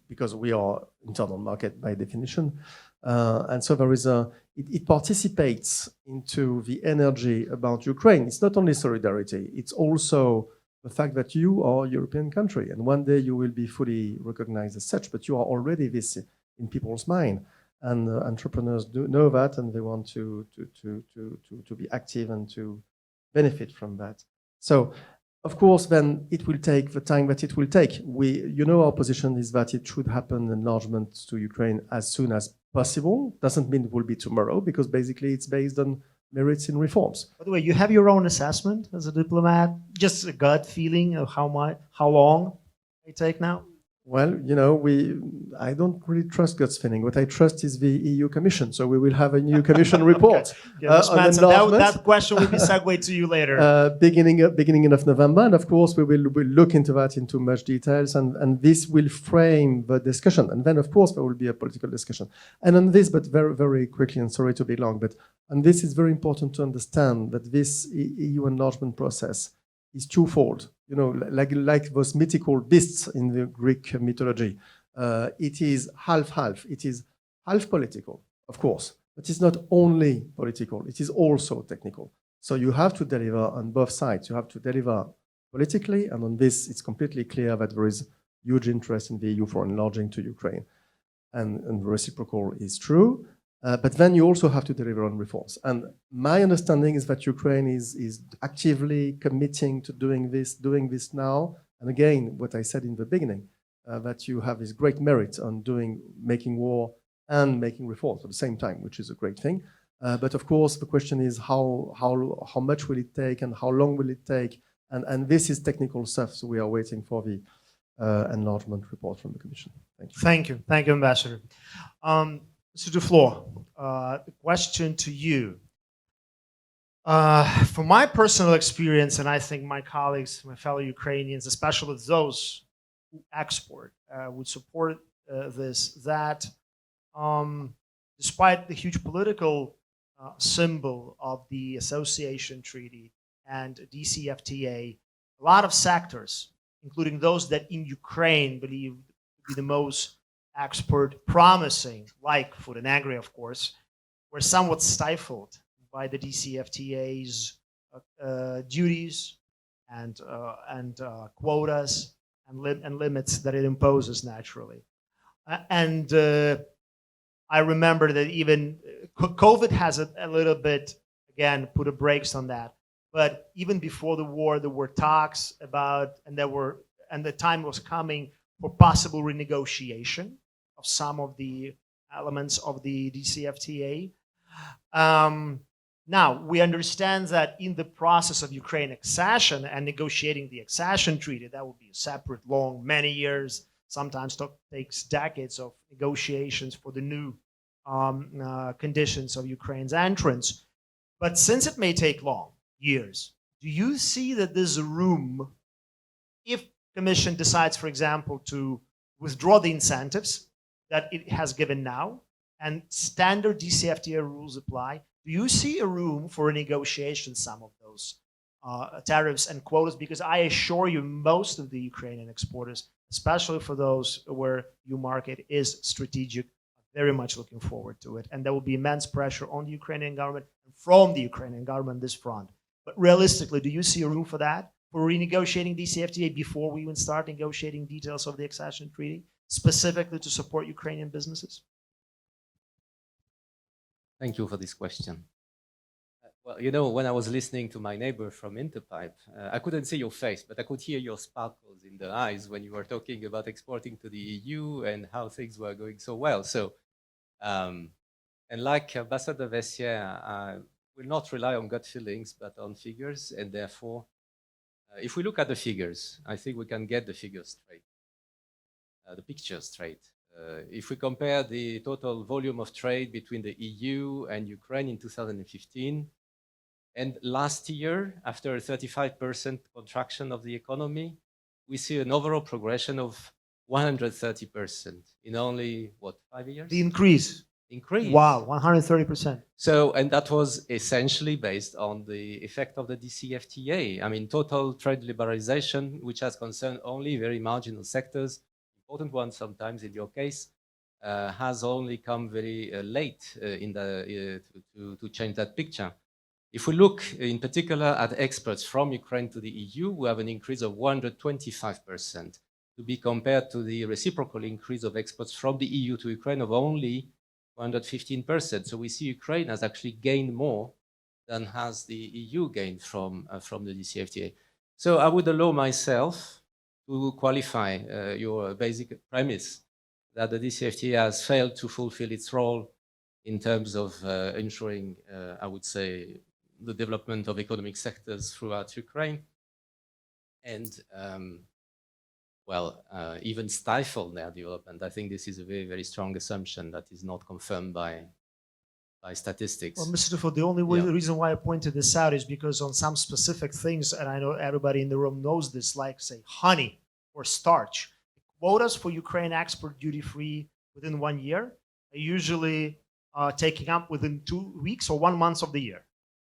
because we are internal market by definition. And so there is it participates into the energy about Ukraine. It's not only solidarity, it's also the fact that you are a European country, and one day you will be fully recognized as such, but you are already this in people's mind. And entrepreneurs do know that, and they want to be active and to benefit from that. So, of course, then it will take the time that it will take. Our position is that it should happen enlargement to Ukraine as soon as possible. Doesn't mean it will be tomorrow, because basically it's based on merits in reforms. By the way, you have your own assessment as a diplomat, just a gut feeling of how long it take now? Well, I don't really trust gut feeling. What I trust is the EU Commission. So we will have a new Commission report. That question will be segued to you later. Beginning of November, and of course we'll look into that into much details, and this will frame the discussion. And then, of course, there will be a political discussion. And on this, but very, very quickly, and sorry to be long, but on this, it's very important to understand that this EU enlargement process is twofold. Like those mythical beasts in the Greek mythology. It is half-half. It is half political, of course, but it's not only political. It is also technical. So you have to deliver on both sides. You have to deliver politically, and on this, it's completely clear that there is huge interest in the EU for enlarging to Ukraine. And the reciprocal is true. But then you also have to deliver on reforms. And my understanding is that Ukraine is actively committing to doing this now. And again, what I said in the beginning, that you have this great merit on making war and making reforms at the same time, which is a great thing. But of course, the question is how much will it take and how long will it take? And this is technical stuff, so we are waiting for the enlargement report from the Commission. Thank you. Thank you. Thank you, Ambassador. Mr. Duflot, the question to you. From my personal experience, and I think my colleagues, my fellow Ukrainians, especially those who export, would support this, that despite the huge political symbol of the association treaty and DCFTA, a lot of sectors, including those that in Ukraine believe to be the most export promising, like food and agri, of course, were somewhat stifled by the DCFTA's duties and quotas and limits that it imposes naturally. And I remember that even COVID has a little bit, again, put a brakes on that. But even before the war, there were talks about, and the time was coming for possible renegotiation of some of the elements of the DCFTA. Now, we understand that in the process of Ukraine accession and negotiating the accession treaty, that would be a separate, long, many years, sometimes takes decades of negotiations for the new conditions of Ukraine's entrance. But since it may take long, years, do you see that there's a room, if Commission decides, for example, to withdraw the incentives that it has given now, and standard DCFTA rules apply, do you see a room for a negotiation some of those tariffs and quotas? Because I assure you, most of the Ukrainian exporters, especially for those where your market is strategic, are very much looking forward to it. And there will be immense pressure on the Ukrainian government and from the Ukrainian government on this front. But realistically, do you see a room for that? For renegotiating DCFTA before we even start negotiating details of the accession treaty, specifically to support Ukrainian businesses? Thank you for this question. Well, when I was listening to my neighbor from INTERPIPE, I couldn't see your face, but I could hear your sparkles in the eyes when you were talking about exporting to the EU and how things were going so well. So, and like Ambassador Veyssière, I will not rely on gut feelings, but on figures. And therefore, if we look at the figures, I think we can get the figures straight, the picture straight. If we compare the total volume of trade between the EU and Ukraine in 2015, and last year, after a 35% contraction of the economy, we see an overall progression of 130% in only, 5 years? The increase. increase. Wow, 130%. So, and that was essentially based on the effect of the DCFTA. I mean, total trade liberalization, which has concerned only very marginal sectors, important ones sometimes in your case, has only come very late to change that picture. If we look in particular at exports from Ukraine to the EU, we have an increase of 125%, to be compared to the reciprocal increase of exports from the EU to Ukraine of only 115%. So we see Ukraine has actually gained more than has the EU gained from the DCFTA. So I would allow myself to qualify your basic premise that the DCFTA has failed to fulfill its role in terms of ensuring, I would say, the development of economic sectors throughout Ukraine, and even stifle their development. I think this is a very, very strong assumption that is not confirmed by statistics. Well, Mr. Duflot, the only reason why I pointed this out is because on some specific things, and I know everybody in the room knows this, like say honey or starch, quotas for Ukraine export duty-free within 1 year are usually taking up within 2 weeks or 1 month of the year.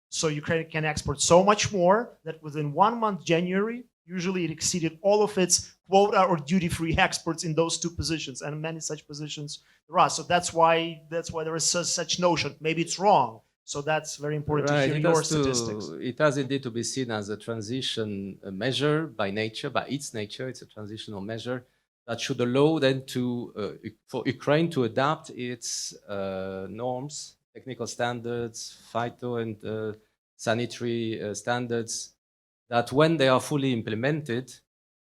So Ukraine can export so much more that within 1 month, January, usually it exceeded all of its quota or duty-free exports in those two positions, and many such positions there are. So that's why there is such notion. Maybe it's wrong. So that's very important to hear your statistics. It has indeed to be seen as a transition measure by nature, by its nature. It's a transitional measure that should allow then for Ukraine to adapt its norms, technical standards, phyto and sanitary standards, that when they are fully implemented,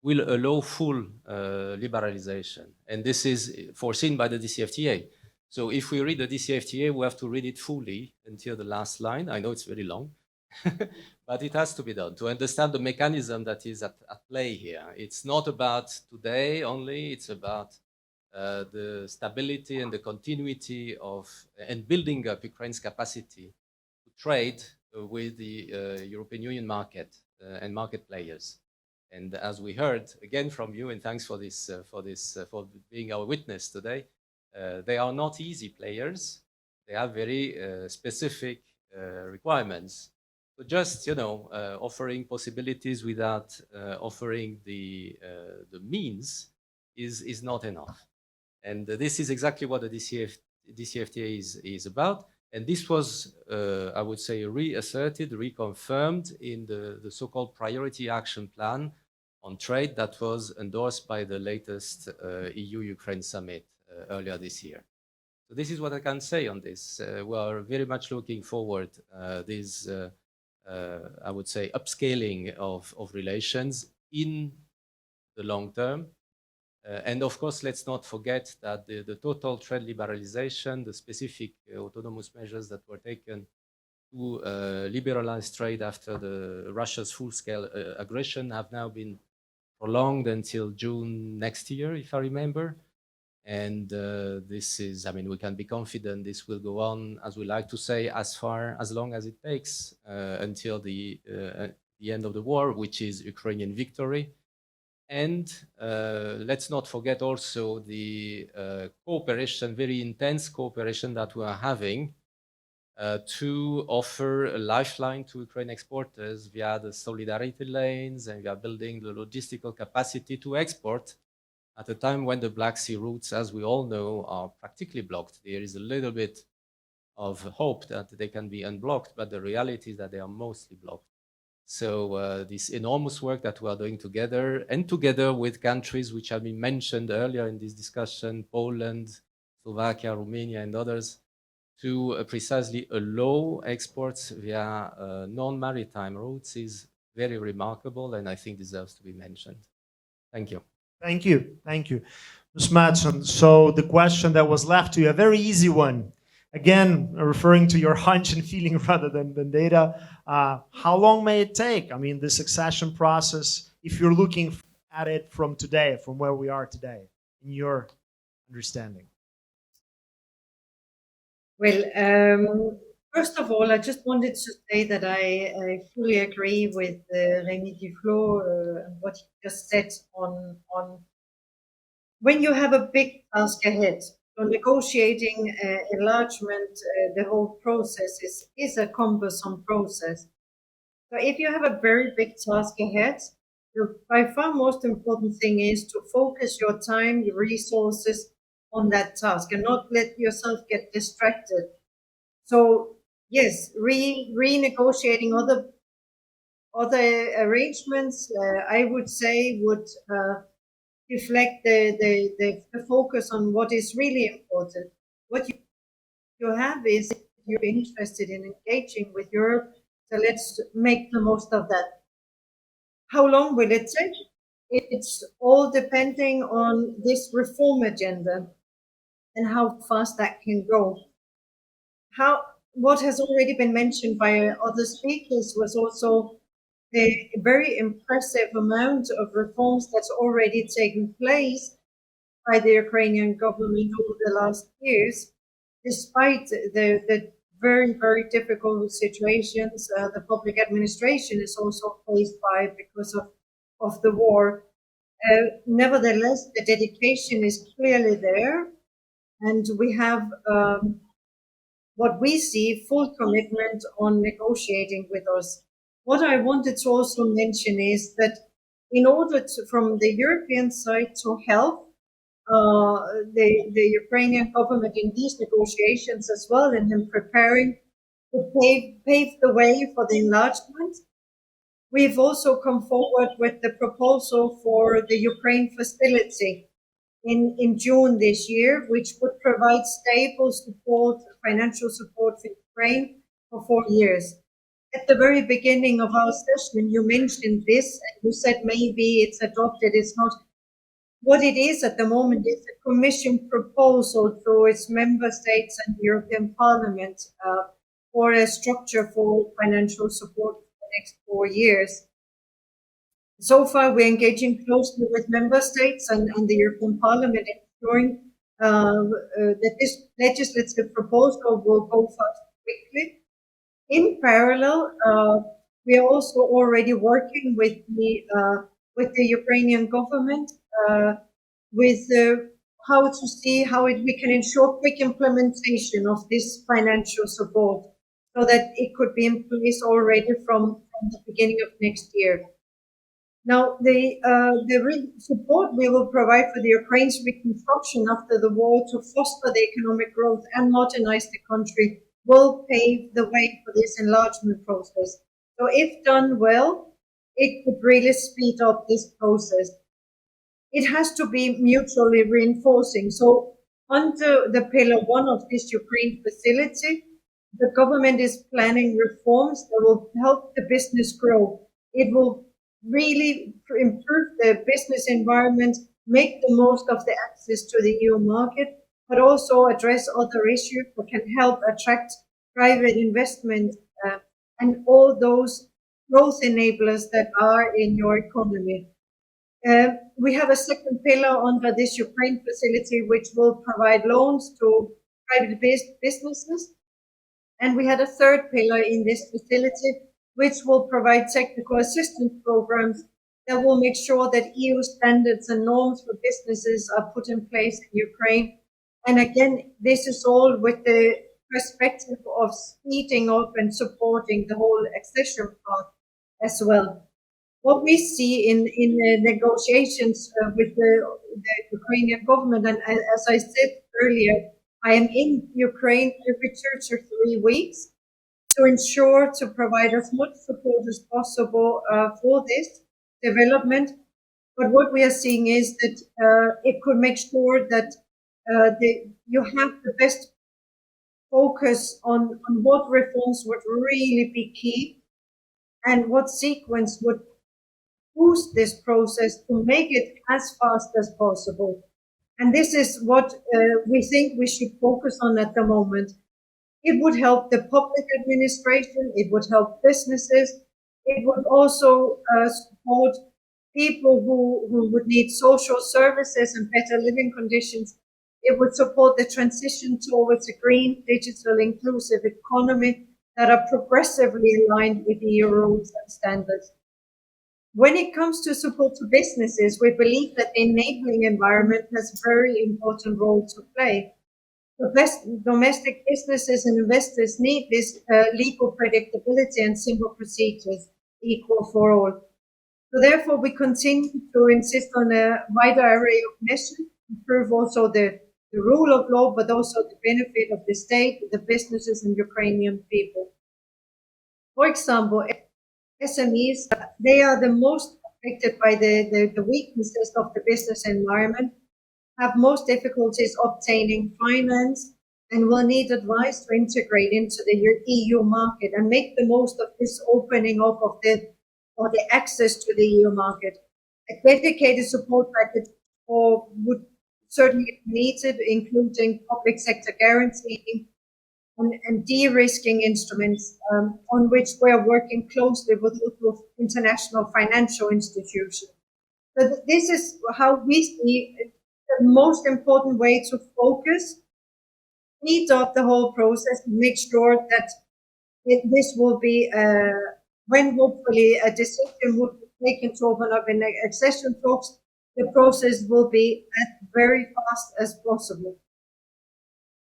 will allow full liberalization. And this is foreseen by the DCFTA. So if we read the DCFTA, we have to read it fully until the last line. I know it's very long, but it has to be done to understand the mechanism that is at play here. It's not about today only, it's about the stability and the continuity of, and building up Ukraine's capacity to trade with the European Union market and market players. And as we heard again from you, and thanks for this, for being our witness today, they are not easy players. They have very specific requirements. So just, offering possibilities without offering the means is not enough. And this is exactly what the DCFTA is about. And this was, I would say, reasserted, reconfirmed in the so-called Priority Action Plan on Trade that was endorsed by the latest EU-Ukraine summit earlier this year. So this is what I can say on this. We are very much looking forward this, I would say, upscaling of relations in the long term. And of course, let's not forget that the total trade liberalization, the specific autonomous measures that were taken to liberalize trade after Russia's full-scale aggression have now been prolonged until June next year, if I remember. And this is, we can be confident this will go on, as we like to say, as long as it takes until the end of the war, which is Ukrainian victory. And let's not forget also the cooperation, very intense cooperation that we are having to offer a lifeline to Ukraine exporters via the solidarity lanes, and we are building the logistical capacity to export at a time when the Black Sea routes, as we all know, are practically blocked. There is a little bit of hope that they can be unblocked, but the reality is that they are mostly blocked. So this enormous work that we are doing together, and together with countries which have been mentioned earlier in this discussion, Poland, Slovakia, Romania, and others, to precisely allow exports via non-maritime routes is very remarkable, and I think deserves to be mentioned. Thank you. Thank you. Thank you. Ms. Madsen, so the question that was left to you, a very easy one. Again, referring to your hunch and feeling rather than data, how long may it take? The succession process, if you're looking at it from today, from where we are today, in your understanding. Well, first of all, I just wanted to say that I fully agree with Remi Duflot and what he just said on when you have a big task ahead, So negotiating enlargement, the whole process is a cumbersome process. So if you have a very big task ahead, the by far most important thing is to focus your time, your resources on that task and not let yourself get distracted. So yes, renegotiating other arrangements, I would say would reflect the focus on what is really important. What you have is you're interested in engaging with Europe, so let's make the most of that. How long will it take? It's all depending on this reform agenda and how fast that can go. What has already been mentioned by other speakers was also the very impressive amount of reforms that's already taken place by the Ukrainian government over the last years, despite the very, very difficult situations the public administration is also faced by because of the war. Nevertheless, the dedication is clearly there, and we have what we see full commitment on negotiating with us. What I wanted to also mention is that in order to, from the European side, to help the Ukrainian government in these negotiations as well, and in preparing to pave the way for the enlargement, we've also come forward with the proposal for the Ukraine facility in June this year, which would provide stable support, financial support for Ukraine for 4 years. At the very beginning of our session, you mentioned this, and you said maybe it's adopted, it's not. What it is at the moment is a Commission proposal through its member states and the European Parliament for a structure for financial support for the next 4 years. So far, we're engaging closely with member states and the European Parliament, ensuring that this legislative proposal will go fast quickly. In parallel, we are also already working with the Ukrainian government with how to see how we can ensure quick implementation of this financial support, so that it could be in place already from the beginning of next year. Now, the support we will provide for the Ukraine's reconstruction after the war to foster the economic growth and modernize the country will pave the way for this enlargement process. So if done well, it could really speed up this process. It has to be mutually reinforcing. So under the Pillar 1 of this Ukraine facility, the government is planning reforms that will help the business grow. It will really improve the business environment, make the most of the access to the EU market, but also address other issues that can help attract private investment and all those growth enablers that are in your economy. We have a second pillar under this Ukraine facility, which will provide loans to private businesses. And we had a third pillar in this facility, which will provide technical assistance programs that will make sure that EU standards and norms for businesses are put in place in Ukraine. And again, this is all with the perspective of speeding up and supporting the whole accession path as well. What we see in the negotiations with the Ukrainian government, and as I said earlier, I am in Ukraine every 2 to 3 weeks to ensure to provide as much support as possible for this development. But what we are seeing is that it could make sure that you have the best focus on what reforms would really be key and what sequence would boost this process to make it as fast as possible. And this is what we think we should focus on at the moment. It would help the public administration, it would help businesses, it would also support people who would need social services and better living conditions. It would support the transition towards a green, digital, inclusive economy that are progressively aligned with EU rules and standards. When it comes to support to businesses, we believe that the enabling environment has a very important role to play. The best domestic businesses and investors need this legal predictability and simple procedures equal for all. So therefore, we continue to insist on a wider array of measures, improve also the rule of law, but also the benefit of the state, the businesses, and Ukrainian people. For example, SMEs, they are the most affected by the weaknesses of the business environment, have most difficulties obtaining finance, and will need advice to integrate into the EU market and make the most of this opening up of the access to the EU market. A dedicated support package would certainly be needed, including public sector guaranteeing and de-risking instruments on which we are working closely with international financial institutions. So this is how we see the most important way to focus, speed up the whole process, and make sure that this will be, when hopefully a decision will be taken to open up in accession talks, the process will be as very fast as possible.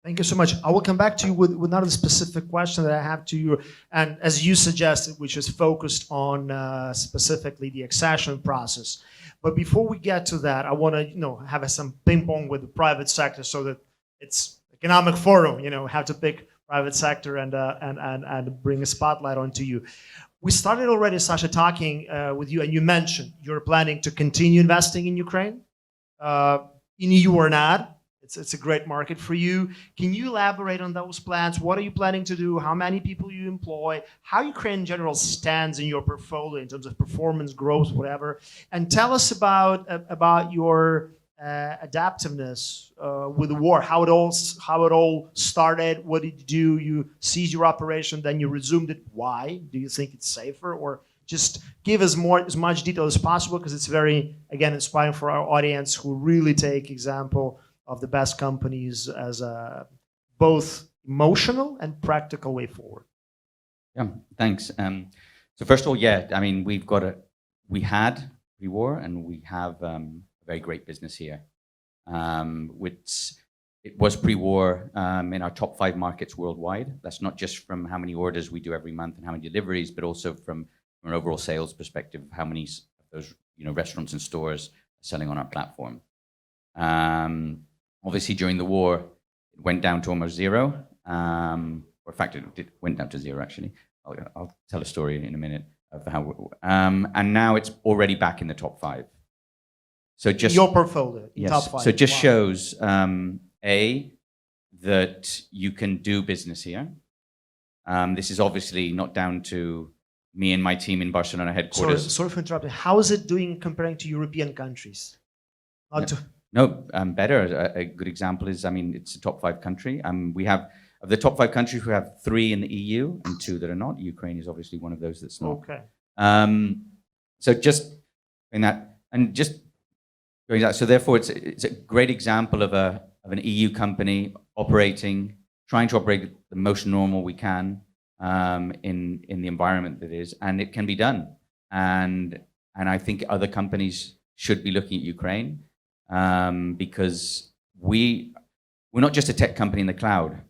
Thank you so much. I will come back to you with another specific question that I have to you, and as you suggested, which is focused on specifically the accession process. But before we get to that, I want to have some ping pong with the private sector, so that it's economic forum. How to pick private sector and bring a spotlight onto you. We started already, Sacha, talking with you, and you mentioned you're planning to continue investing in Ukraine, in EU or not. It's a great market for you. Can you elaborate on those plans? What are you planning to do? How many people you employ? How Ukraine in general stands in your portfolio in terms of performance, growth, whatever? And tell us about your adaptiveness with the war. How it all started. What did you do? You ceased your operation, then you resumed it. Why? Do you think it's safer? Or just give us as much detail as possible, because it's very, again, inspiring for our audience who really take example of the best companies as a both emotional and practical way forward. Yeah, thanks. So first of all, yeah, I mean, we had pre-war, and we have a very great business here. Which it was pre-war in our top 5 markets worldwide. That's not just from how many orders we do every month and how many deliveries, but also from an overall sales perspective, how many of those restaurants and stores are selling on our platform. Obviously, during the war, it went down to almost zero. Or in fact, it went down to zero, actually. I'll tell a story in a minute of how. And now it's already back in the top 5. So just your portfolio, yes. top 5. So just shows that you can do business here. This is obviously not down to me and my team in Barcelona headquarters. Sorry for interrupting. How is it doing comparing to European countries? Better. A good example is, I mean, it's a top 5 country. We have, of the top 5 countries, we have 3 in the EU and 2 that are not. Ukraine is obviously one of those that's not. Okay. So just in that, and just going that, so therefore it's a great example of an EU company trying to operate the most normal we can in the environment that is, and it can be done. And I think other companies should be looking at Ukraine. Because we're not just a tech company in the cloud.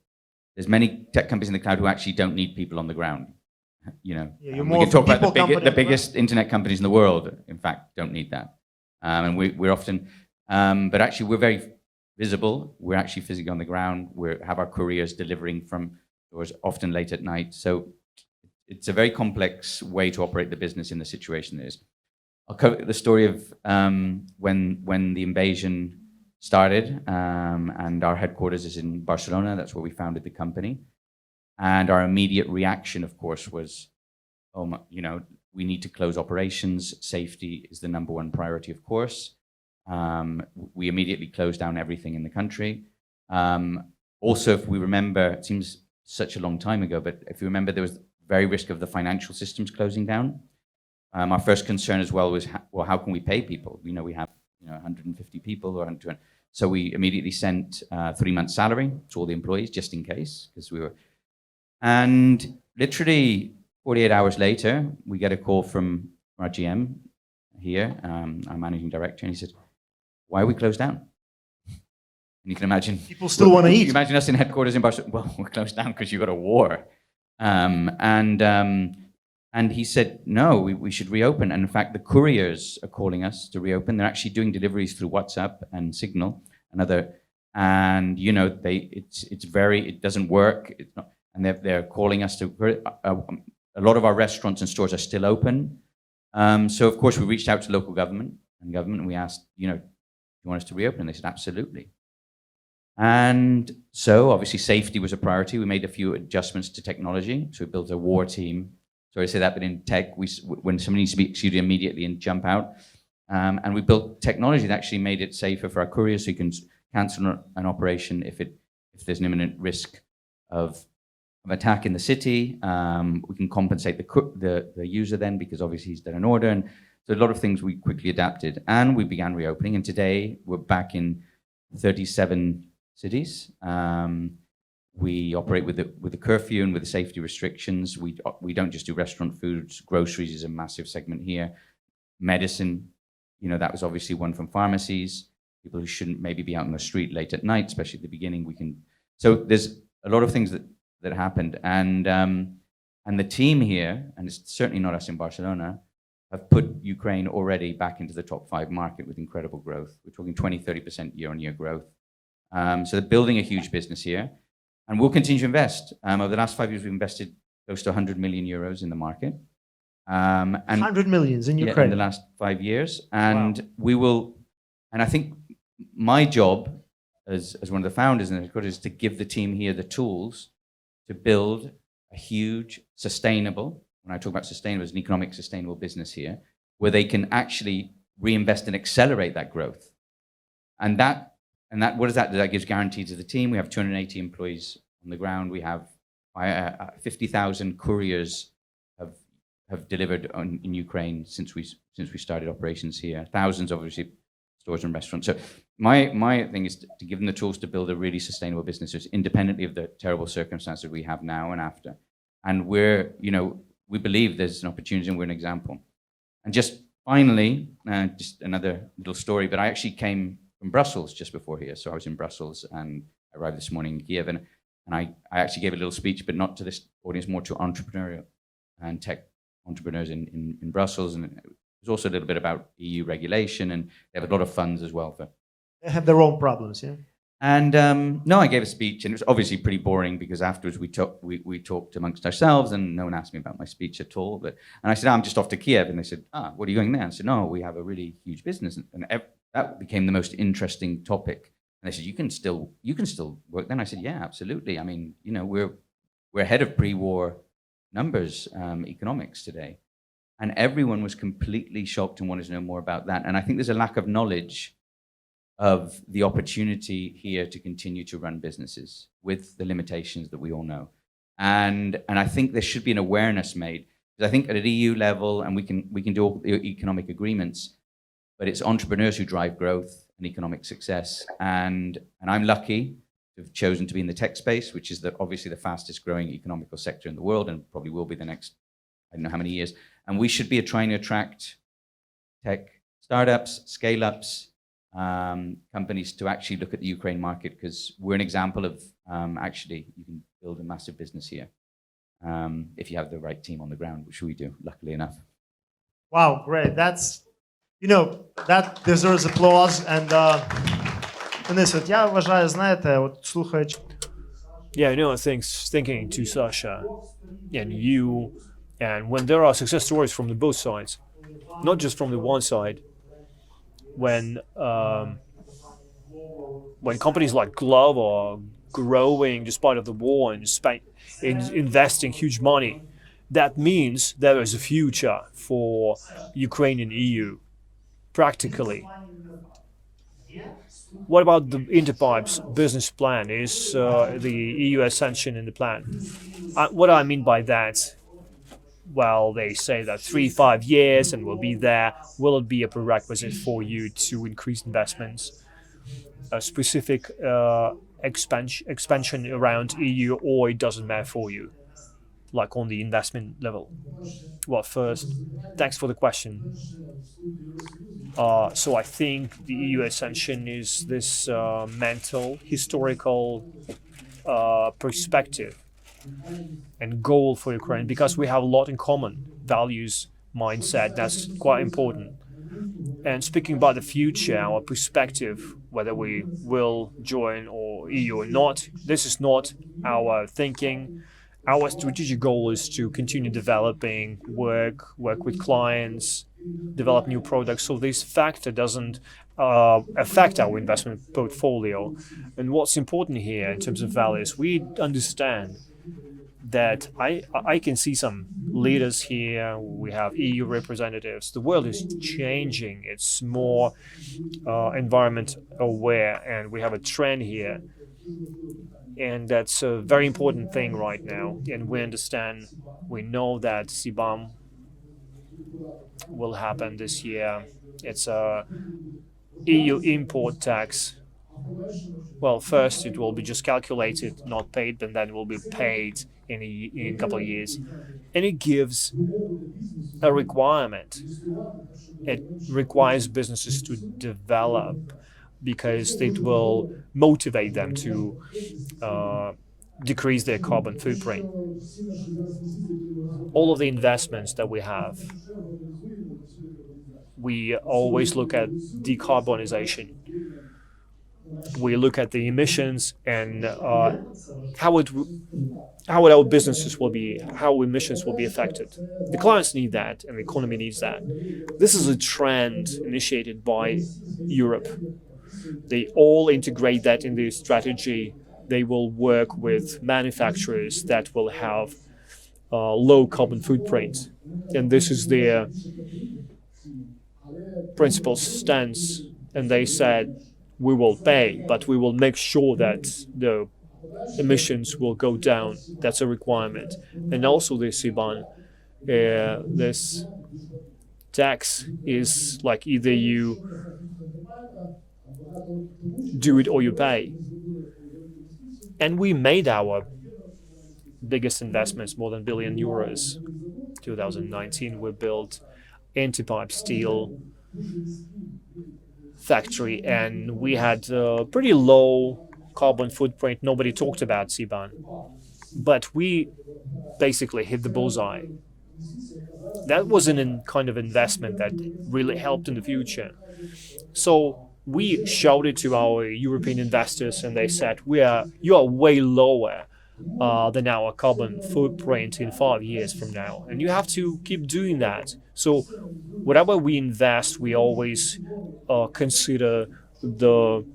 There's many tech companies in the cloud who actually don't need people on the ground. We can talk about the biggest internet companies in the world, in fact, don't need that. And we're often, but actually we're very visible. We're actually physically on the ground. We have our couriers delivering from doors often late at night. So it's a very complex way to operate the business in the situation it is. I'll cover the story of when the invasion started, and our headquarters is in Barcelona. That's where we founded the company. And our immediate reaction, of course, was, we need to close operations. Safety is the number 1 priority, of course. We immediately closed down everything in the country. Also, if we remember, it seems such a long time ago, but if you remember, there was very risk of the financial systems closing down. Our first concern as well was, how can we pay people? We have 150 people or 120. So we immediately sent 3 months' salary to all the employees, just in case, because we were. And literally 48 hours later, we get a call from our GM here, our managing director, and he said, "Why are we closed down?" And you can imagine People still want to you eat. imagine us in headquarters in Barcelona. Well, we're closed down because you've got a war. And he said, no, we should reopen. And in fact, the couriers are calling us to reopen. They're actually doing deliveries through WhatsApp and Signal and other. And you know, it doesn't work. It's not, and they're calling us to. A lot of our restaurants and stores are still open. So of course we reached out to local government and we asked, you know, do you want us to reopen? And they said, absolutely. And so obviously safety was a priority. We made a few adjustments to technology. So we built a war team. Sorry to say that, but in tech, when somebody needs to be executed immediately and jump out. And we built technology that actually made it safer for our couriers, so you can cancel an operation if there's an imminent risk of attack in the city. We can compensate the user then, because obviously he's done an order. And so a lot of things we quickly adapted, and we began reopening. And today we're back in 37 cities. We operate with the curfew and with the safety restrictions. We don't just do restaurant foods. Groceries is a massive segment here. Medicine, you know, that was obviously one from pharmacies. People who shouldn't maybe be out on the street late at night, especially at the beginning. So there's a lot of things that happened. And the team here, and it's certainly not us in Barcelona, have put Ukraine already back into the top 5 market with incredible growth. We're talking 20-30% year-on-year growth. So they're building a huge business here. And we'll continue to invest. Over the last 5 years, we've invested close to 100 million euros in the market. And 100 millions in yeah, Ukraine. in the last 5 years. And Wow. we will, and I think my job as one of the founders in the is to give the team here the tools to build a huge, sustainable, when I talk about sustainable, as an economic sustainable business here, where they can actually reinvest and accelerate that growth. And what does that do? That gives guarantee to the team. We have 280 employees on the ground. We have 50,000 couriers have delivered in Ukraine since we started operations here. Thousands, obviously, stores and restaurants. So my thing is to give them the tools to build a really sustainable business, independently of the terrible circumstances we have now and after. And we believe there's an opportunity, and we're an example. And just finally, just another little story, but I actually came from Brussels just before here. So I was in Brussels and I arrived this morning in Kiev, and I actually gave a little speech, but not to this audience, more to entrepreneurial and tech entrepreneurs in Brussels. And it was also a little bit about EU regulation, and they have a lot of funds as well. They have their own problems, yeah? And no, I gave a speech, and it was obviously pretty boring because afterwards we talked amongst ourselves, and no one asked me about my speech at all. And I said, I'm just off to Kiev, and they said, what are you going there? And I said, no, we have a really huge business, and that became the most interesting topic. And they said, you can still work there? And I said, yeah, absolutely. I mean, we're ahead of pre-war numbers, economics today, and everyone was completely shocked and wanted to know more about that. And I think there's a lack of knowledge of the opportunity here to continue to run businesses with the limitations that we all know. And I think there should be an awareness made, because I think at an EU level, and we can do all the economic agreements, but it's entrepreneurs who drive growth and economic success. And I'm lucky to have chosen to be in the tech space, which is obviously the fastest growing economical sector in the world, and probably will be the next, I don't know how many years. And we should be trying to attract tech startups, scale-ups, companies to actually look at the Ukraine market, because we're an example of actually you can build a massive business here if you have the right team on the ground, which we do, luckily enough. Wow, great. That's, that deserves applause. And Денис, от я вважаю, знаєте, от слухаючи. Yeah, I think thinking to Sacha and you, and when there are success stories from the both sides, not just from the one side, when companies like Glovo are growing despite of the war and investing huge money, that means there is a future for Ukraine and EU, practically. What about the INTERPIPE's business plan? Is the EU ascension in the plan? What I mean by that, well, they say that 3-5 years and we'll be there. Will it be a prerequisite for you to increase investments, a specific expansion around EU, or it doesn't matter for you? like on the investment level? Well, first, thanks for the question. So I think the EU ascension is this mental, historical perspective and goal for Ukraine, because we have a lot in common, values, mindset. That's quite important. And speaking about the future, our perspective, whether we will join or EU or not, this is not our thinking. Our strategic goal is to continue developing, work with clients, develop new products. So this factor doesn't affect our investment portfolio. And what's important here in terms of values, we understand that I can see some leaders here. We have EU representatives. The world is changing. It's more environment aware, and we have a trend here. And that's a very important thing right now. And we understand, we know that CBAM will happen this year. It's a EU import tax. Well, first it will be just calculated, not paid, and then it will be paid in a couple of years. And it gives a requirement. It requires businesses to develop, because it will motivate them to decrease their carbon footprint. All of the investments that we have, we always look at decarbonization. We look at the emissions and how our businesses will be, how emissions will be affected. The clients need that, and the economy needs that. This is a trend initiated by Europe. They all integrate that in their strategy. They will work with manufacturers that will have low carbon footprint, and this is their principal stance. And they said, we will pay, but we will make sure that the emissions will go down. That's a requirement. And also the CBAM, this tax is like either you do it or you pay. And we made our biggest investments, more than €1 billion. 2019, we built INTERPIPE steel factory, and we had a pretty low carbon footprint. Nobody talked about CBAM, but we basically hit the bullseye. That was a kind of investment that really helped in the future. So we showed it to our European investors, and they said, you are way lower than our carbon footprint in 5 years from now, and you have to keep doing that. So whatever we invest, we always consider the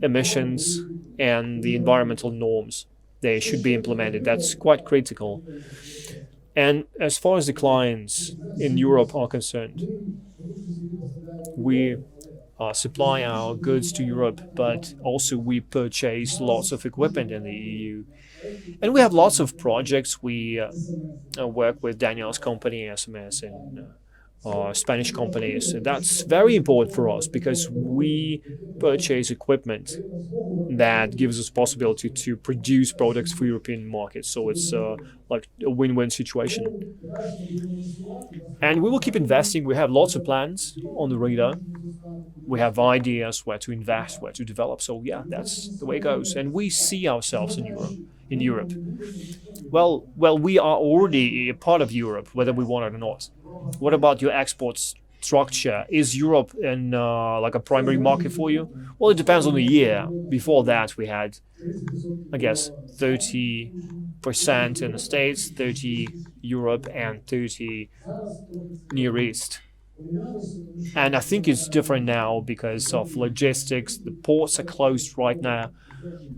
emissions and the environmental norms. They should be implemented. That's quite critical. And as far as the clients in Europe are concerned, we supply our goods to Europe, but also we purchase lots of equipment in the EU. And we have lots of projects. We work with Daniel's company, SMS, and Spanish companies. And that's very important for us, because we purchase equipment that gives us possibility to produce products for European markets. So it's like a win-win situation. And we will keep investing. We have lots of plans on the radar. We have ideas where to invest, where to develop. So yeah, that's the way it goes. And we see ourselves in Europe. Well, we are already a part of Europe, whether we want it or not. What about your export structure? Is Europe like a primary market for you? Well, it depends on the year. Before that, we had, I guess, 30% in the States, 30 Europe, and 30 Near East. And I think it's different now because of logistics. The ports are closed right now,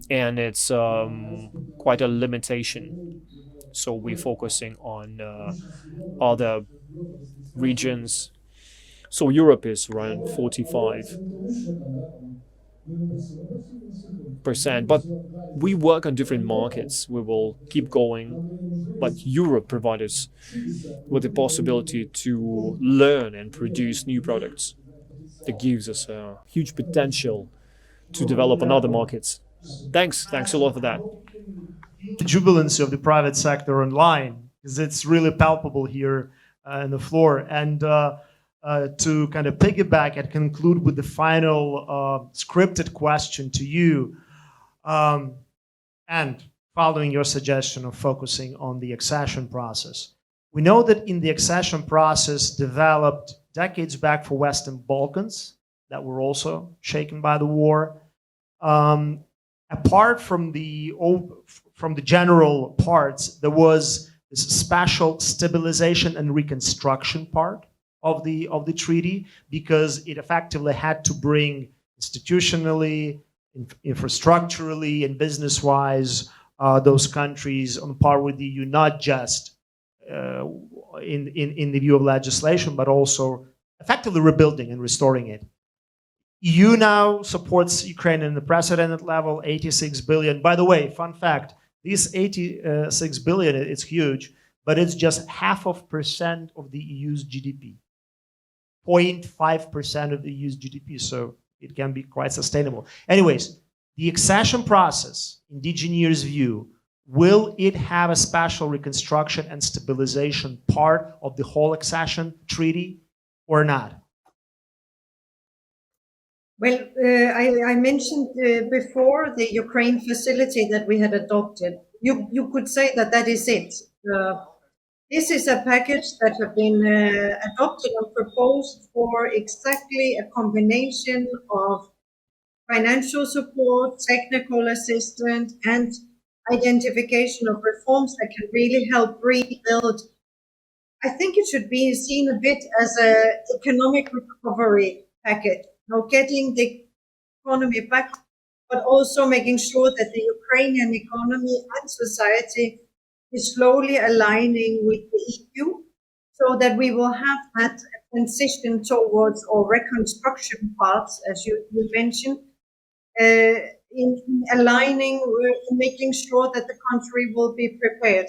and it's quite a limitation. So we're focusing on other regions. So Europe is around 45%, but we work on different markets. We will keep going, but Europe provides us with the possibility to learn and produce new products. That gives us a huge potential to develop on other markets. Thanks a lot for that. The jubilancy of the private sector online because it's really palpable here on the floor. And to kind of piggyback and conclude with the final scripted question to you, and following your suggestion of focusing on the accession process. We know that in the accession process developed decades back for Western Balkans that were also shaken by the war, apart from the general parts, there was this special stabilization and reconstruction part of the treaty, because it effectively had to bring institutionally, infrastructurally, and business-wise those countries on par with the EU, not just in the view of legislation, but also effectively rebuilding and restoring it. EU now supports Ukraine in the precedented level, 86 billion. By the way, fun fact, this 86 billion, it's huge, but it's just 0.5% of the EU's GDP. 0.5% of the EU's GDP, so it can be quite sustainable. Anyways, the accession process, in DGNIR's view, will it have a special reconstruction and stabilization part of the whole accession treaty or not? Well, I mentioned before the Ukraine facility that we had adopted. You could say that that is it. This is a package that has been adopted and proposed for exactly a combination of financial support, technical assistance, and identification of reforms that can really help rebuild. I think it should be seen a bit as an economic recovery package. Getting the economy back, but also making sure that the Ukrainian economy and society is slowly aligning with the EU, so that we will have that transition towards or reconstruction parts, as you mentioned, in aligning, making sure that the country will be prepared.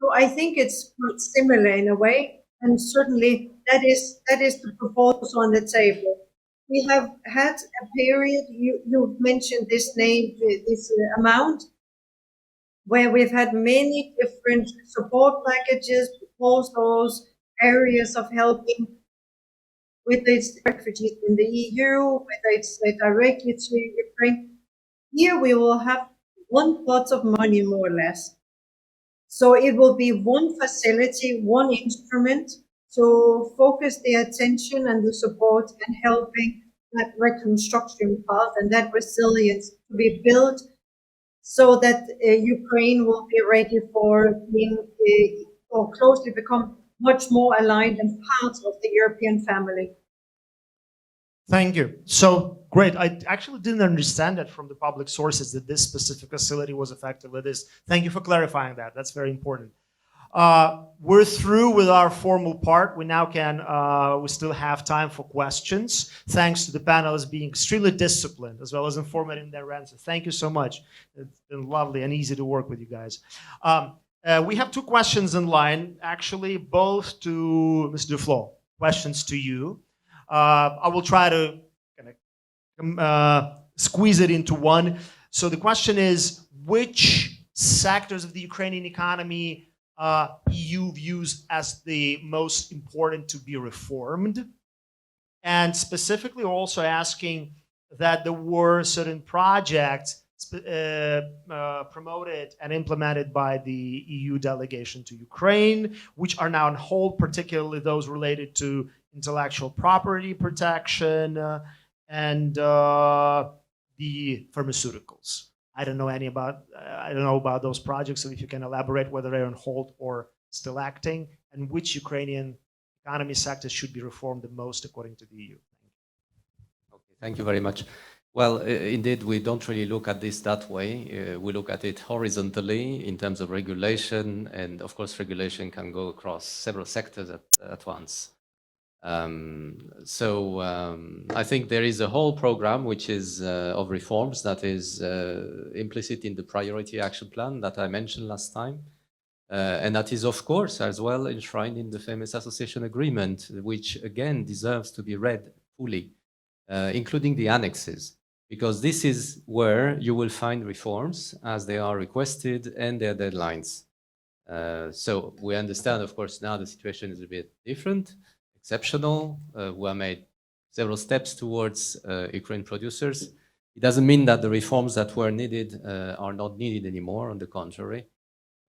So I think it's similar in a way, and certainly that is the proposal on the table. We have had a period, you mentioned this amount, where we've had many different support packages, proposals, areas of helping, whether it's refugees in the EU, whether it's directly to Ukraine. Here we will have one pot of money, more or less. So it will be one facility, one instrument, to focus the attention and the support and helping that reconstruction path and that resilience to be built, so that Ukraine will be ready for being or closely become much more aligned and part of the European family. Thank you. So great. I actually didn't understand that from the public sources that this specific facility was effectively this. Thank you for clarifying that. That's very important. We're through with our formal part. We now we still have time for questions, thanks to the panelists being extremely disciplined as well as informative in their answers. Thank you so much. It's been lovely and easy to work with you guys. We have two questions in line, actually, both to Ms. Duflot. Questions to you. I will try to kind of squeeze it into one. So the question is, which sectors of the Ukrainian economy EU views as the most important to be reformed? And specifically also asking that there were certain projects promoted and implemented by the EU delegation to Ukraine, which are now on hold, particularly those related to intellectual property protection and the pharmaceuticals. I don't know about those projects, so if you can elaborate whether they're on hold or still acting, and which Ukrainian economy sectors should be reformed the most according to the EU. Okay, thank you very much. Well, indeed, we don't really look at this that way. We look at it horizontally in terms of regulation, and of course, regulation can go across several sectors at once. I think there is a whole program which is of reforms that is implicit in the priority action plan that I mentioned last time, and that is of course as well enshrined in the famous association agreement, which again deserves to be read fully, including the annexes, because this is where you will find reforms as they are requested and their deadlines. So we understand, of course, now the situation is a bit different, exceptional. We have made several steps towards Ukraine producers. It doesn't mean that the reforms that were needed are not needed anymore, on the contrary.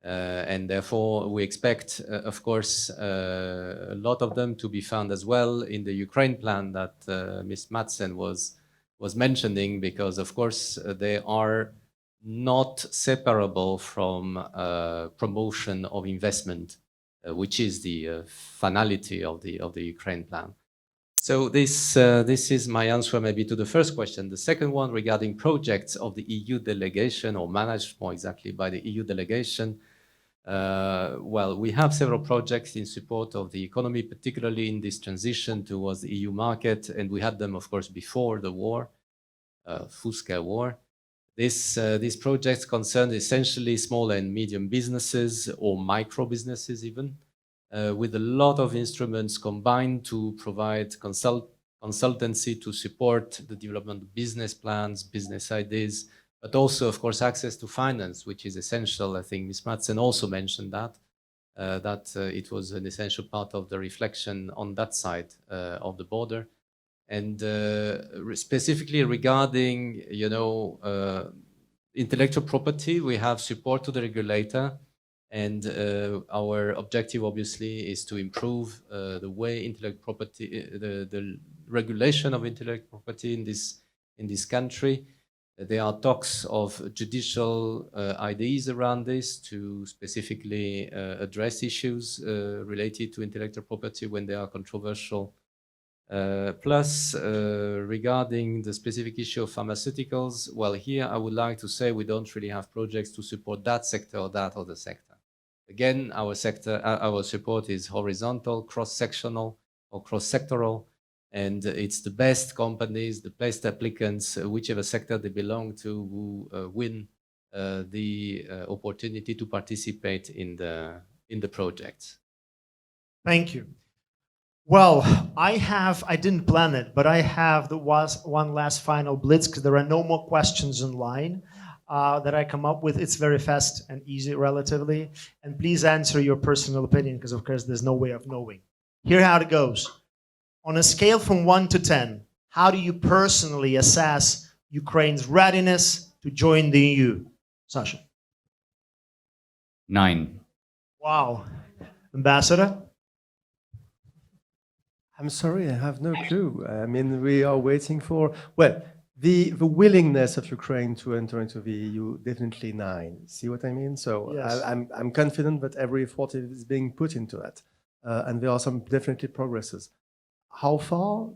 And therefore, we expect, of course, a lot of them to be found as well in the Ukraine plan that Ms. Madsen was mentioning, because, of course, they are not separable from promotion of investment, which is the finality of the Ukraine plan. So this is my answer maybe to the first question. The second one regarding projects of the EU delegation, or managed more exactly by the EU delegation. Well, we have several projects in support of the economy, particularly in this transition towards the EU market, and we had them, of course, before the war, full-scale war. These projects concern essentially small and medium businesses, or micro businesses even, with a lot of instruments combined to provide consultancy to support the development of business plans, business ideas, but also, of course, access to finance, which is essential. I think Ms. Madsen also mentioned that it was an essential part of the reflection on that side of the border. And specifically regarding, intellectual property, we have support to the regulator, and our objective, obviously, is to improve the way intellectual property, the regulation of intellectual property in this country. There are talks of judicial ideas around this to specifically address issues related to intellectual property when they are controversial. Plus, regarding the specific issue of pharmaceuticals, well, here I would like to say we don't really have projects to support that sector or that other sector. Again, our support is horizontal, cross-sectional, or cross-sectoral, and it's the best companies, the best applicants, whichever sector they belong to, who win the opportunity to participate in the projects. Thank you. Well, I didn't plan it, but I have one last final blitz, because there are no more questions in line that I come up with. It's very fast and easy relatively. And please answer your personal opinion, because of course there's no way of knowing. Here how it goes. On a scale from 1 to 10, how do you personally assess Ukraine's readiness to join the EU? Sacha. 9. Wow. Ambassador? I'm sorry, I have no clue. I mean, we are waiting for, well, the willingness of Ukraine to enter into the EU, definitely 9. See what I mean? So yes. I'm confident that every effort is being put into that. And there are some definitely progresses. How far?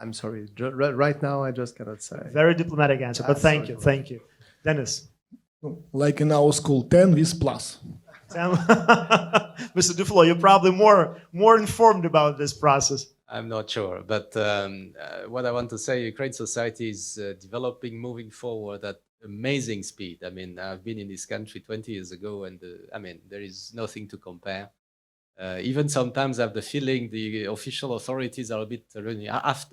I'm sorry. Right now, I just cannot say. Very diplomatic answer, but thank you. Thank you. Dennis? Like in our school, 10 with plus. Mr. Duflot, you're probably more informed about this process. I'm not sure, but what I want to say, Ukraine society is developing, moving forward at amazing speed. I mean, I've been in this country 20 years ago, and I mean, there is nothing to compare. Even sometimes I have the feeling the official authorities are a bit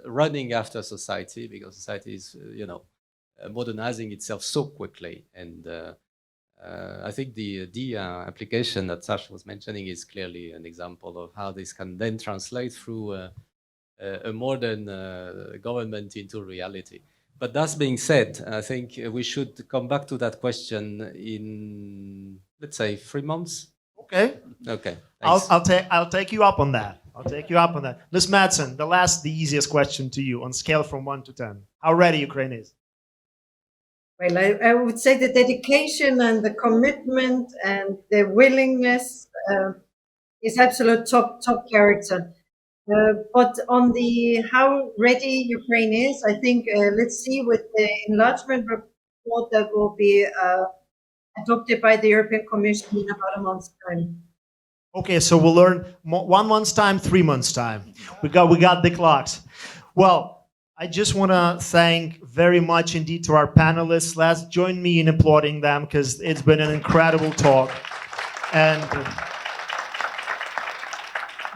running after society, because society is, modernizing itself so quickly. And I think the DIA application that Sacha was mentioning is clearly an example of how this can then translate through a modern government into reality. But that being said, I think we should come back to that question in, let's say, 3 months. Okay. Okay. I'll take you up on that. I'll take you up on that. Ms. Madsen, the easiest question to you on scale from 1 to 10. How ready Ukraine is? Well, I would say the dedication and the commitment and the willingness is absolute top character. But on the how ready Ukraine is, I think let's see with the enlargement report that will be adopted by the European Commission in about a month's time. Okay, so we'll learn 1 month's time, 3 months' time. We got the clocks. Well, I just want to thank very much indeed to our panelists. Let's join me in applauding them, because it's been an incredible talk. And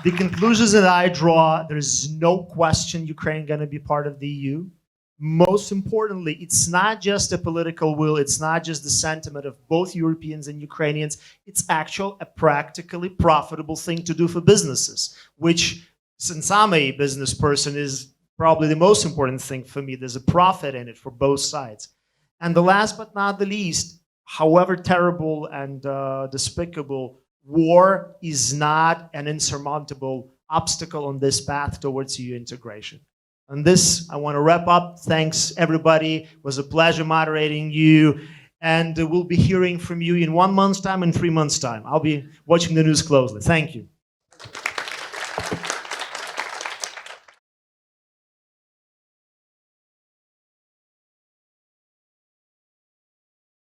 the conclusions that I draw, there's no question Ukraine going to be part of the EU. most importantly, it's not just a political will, it's not just the sentiment of both Europeans and Ukrainians, it's a practically profitable thing to do for businesses, which, since I'm a business person, is probably the most important thing for me. There's a profit in it for both sides. And the last but not the least, however terrible and despicable, war is not an insurmountable obstacle on this path towards EU integration. On this, I want to wrap up. Thanks, everybody. It was a pleasure moderating you. And we'll be hearing from you in 1 month's time and 3 months' time. I'll be watching the news closely. Thank you.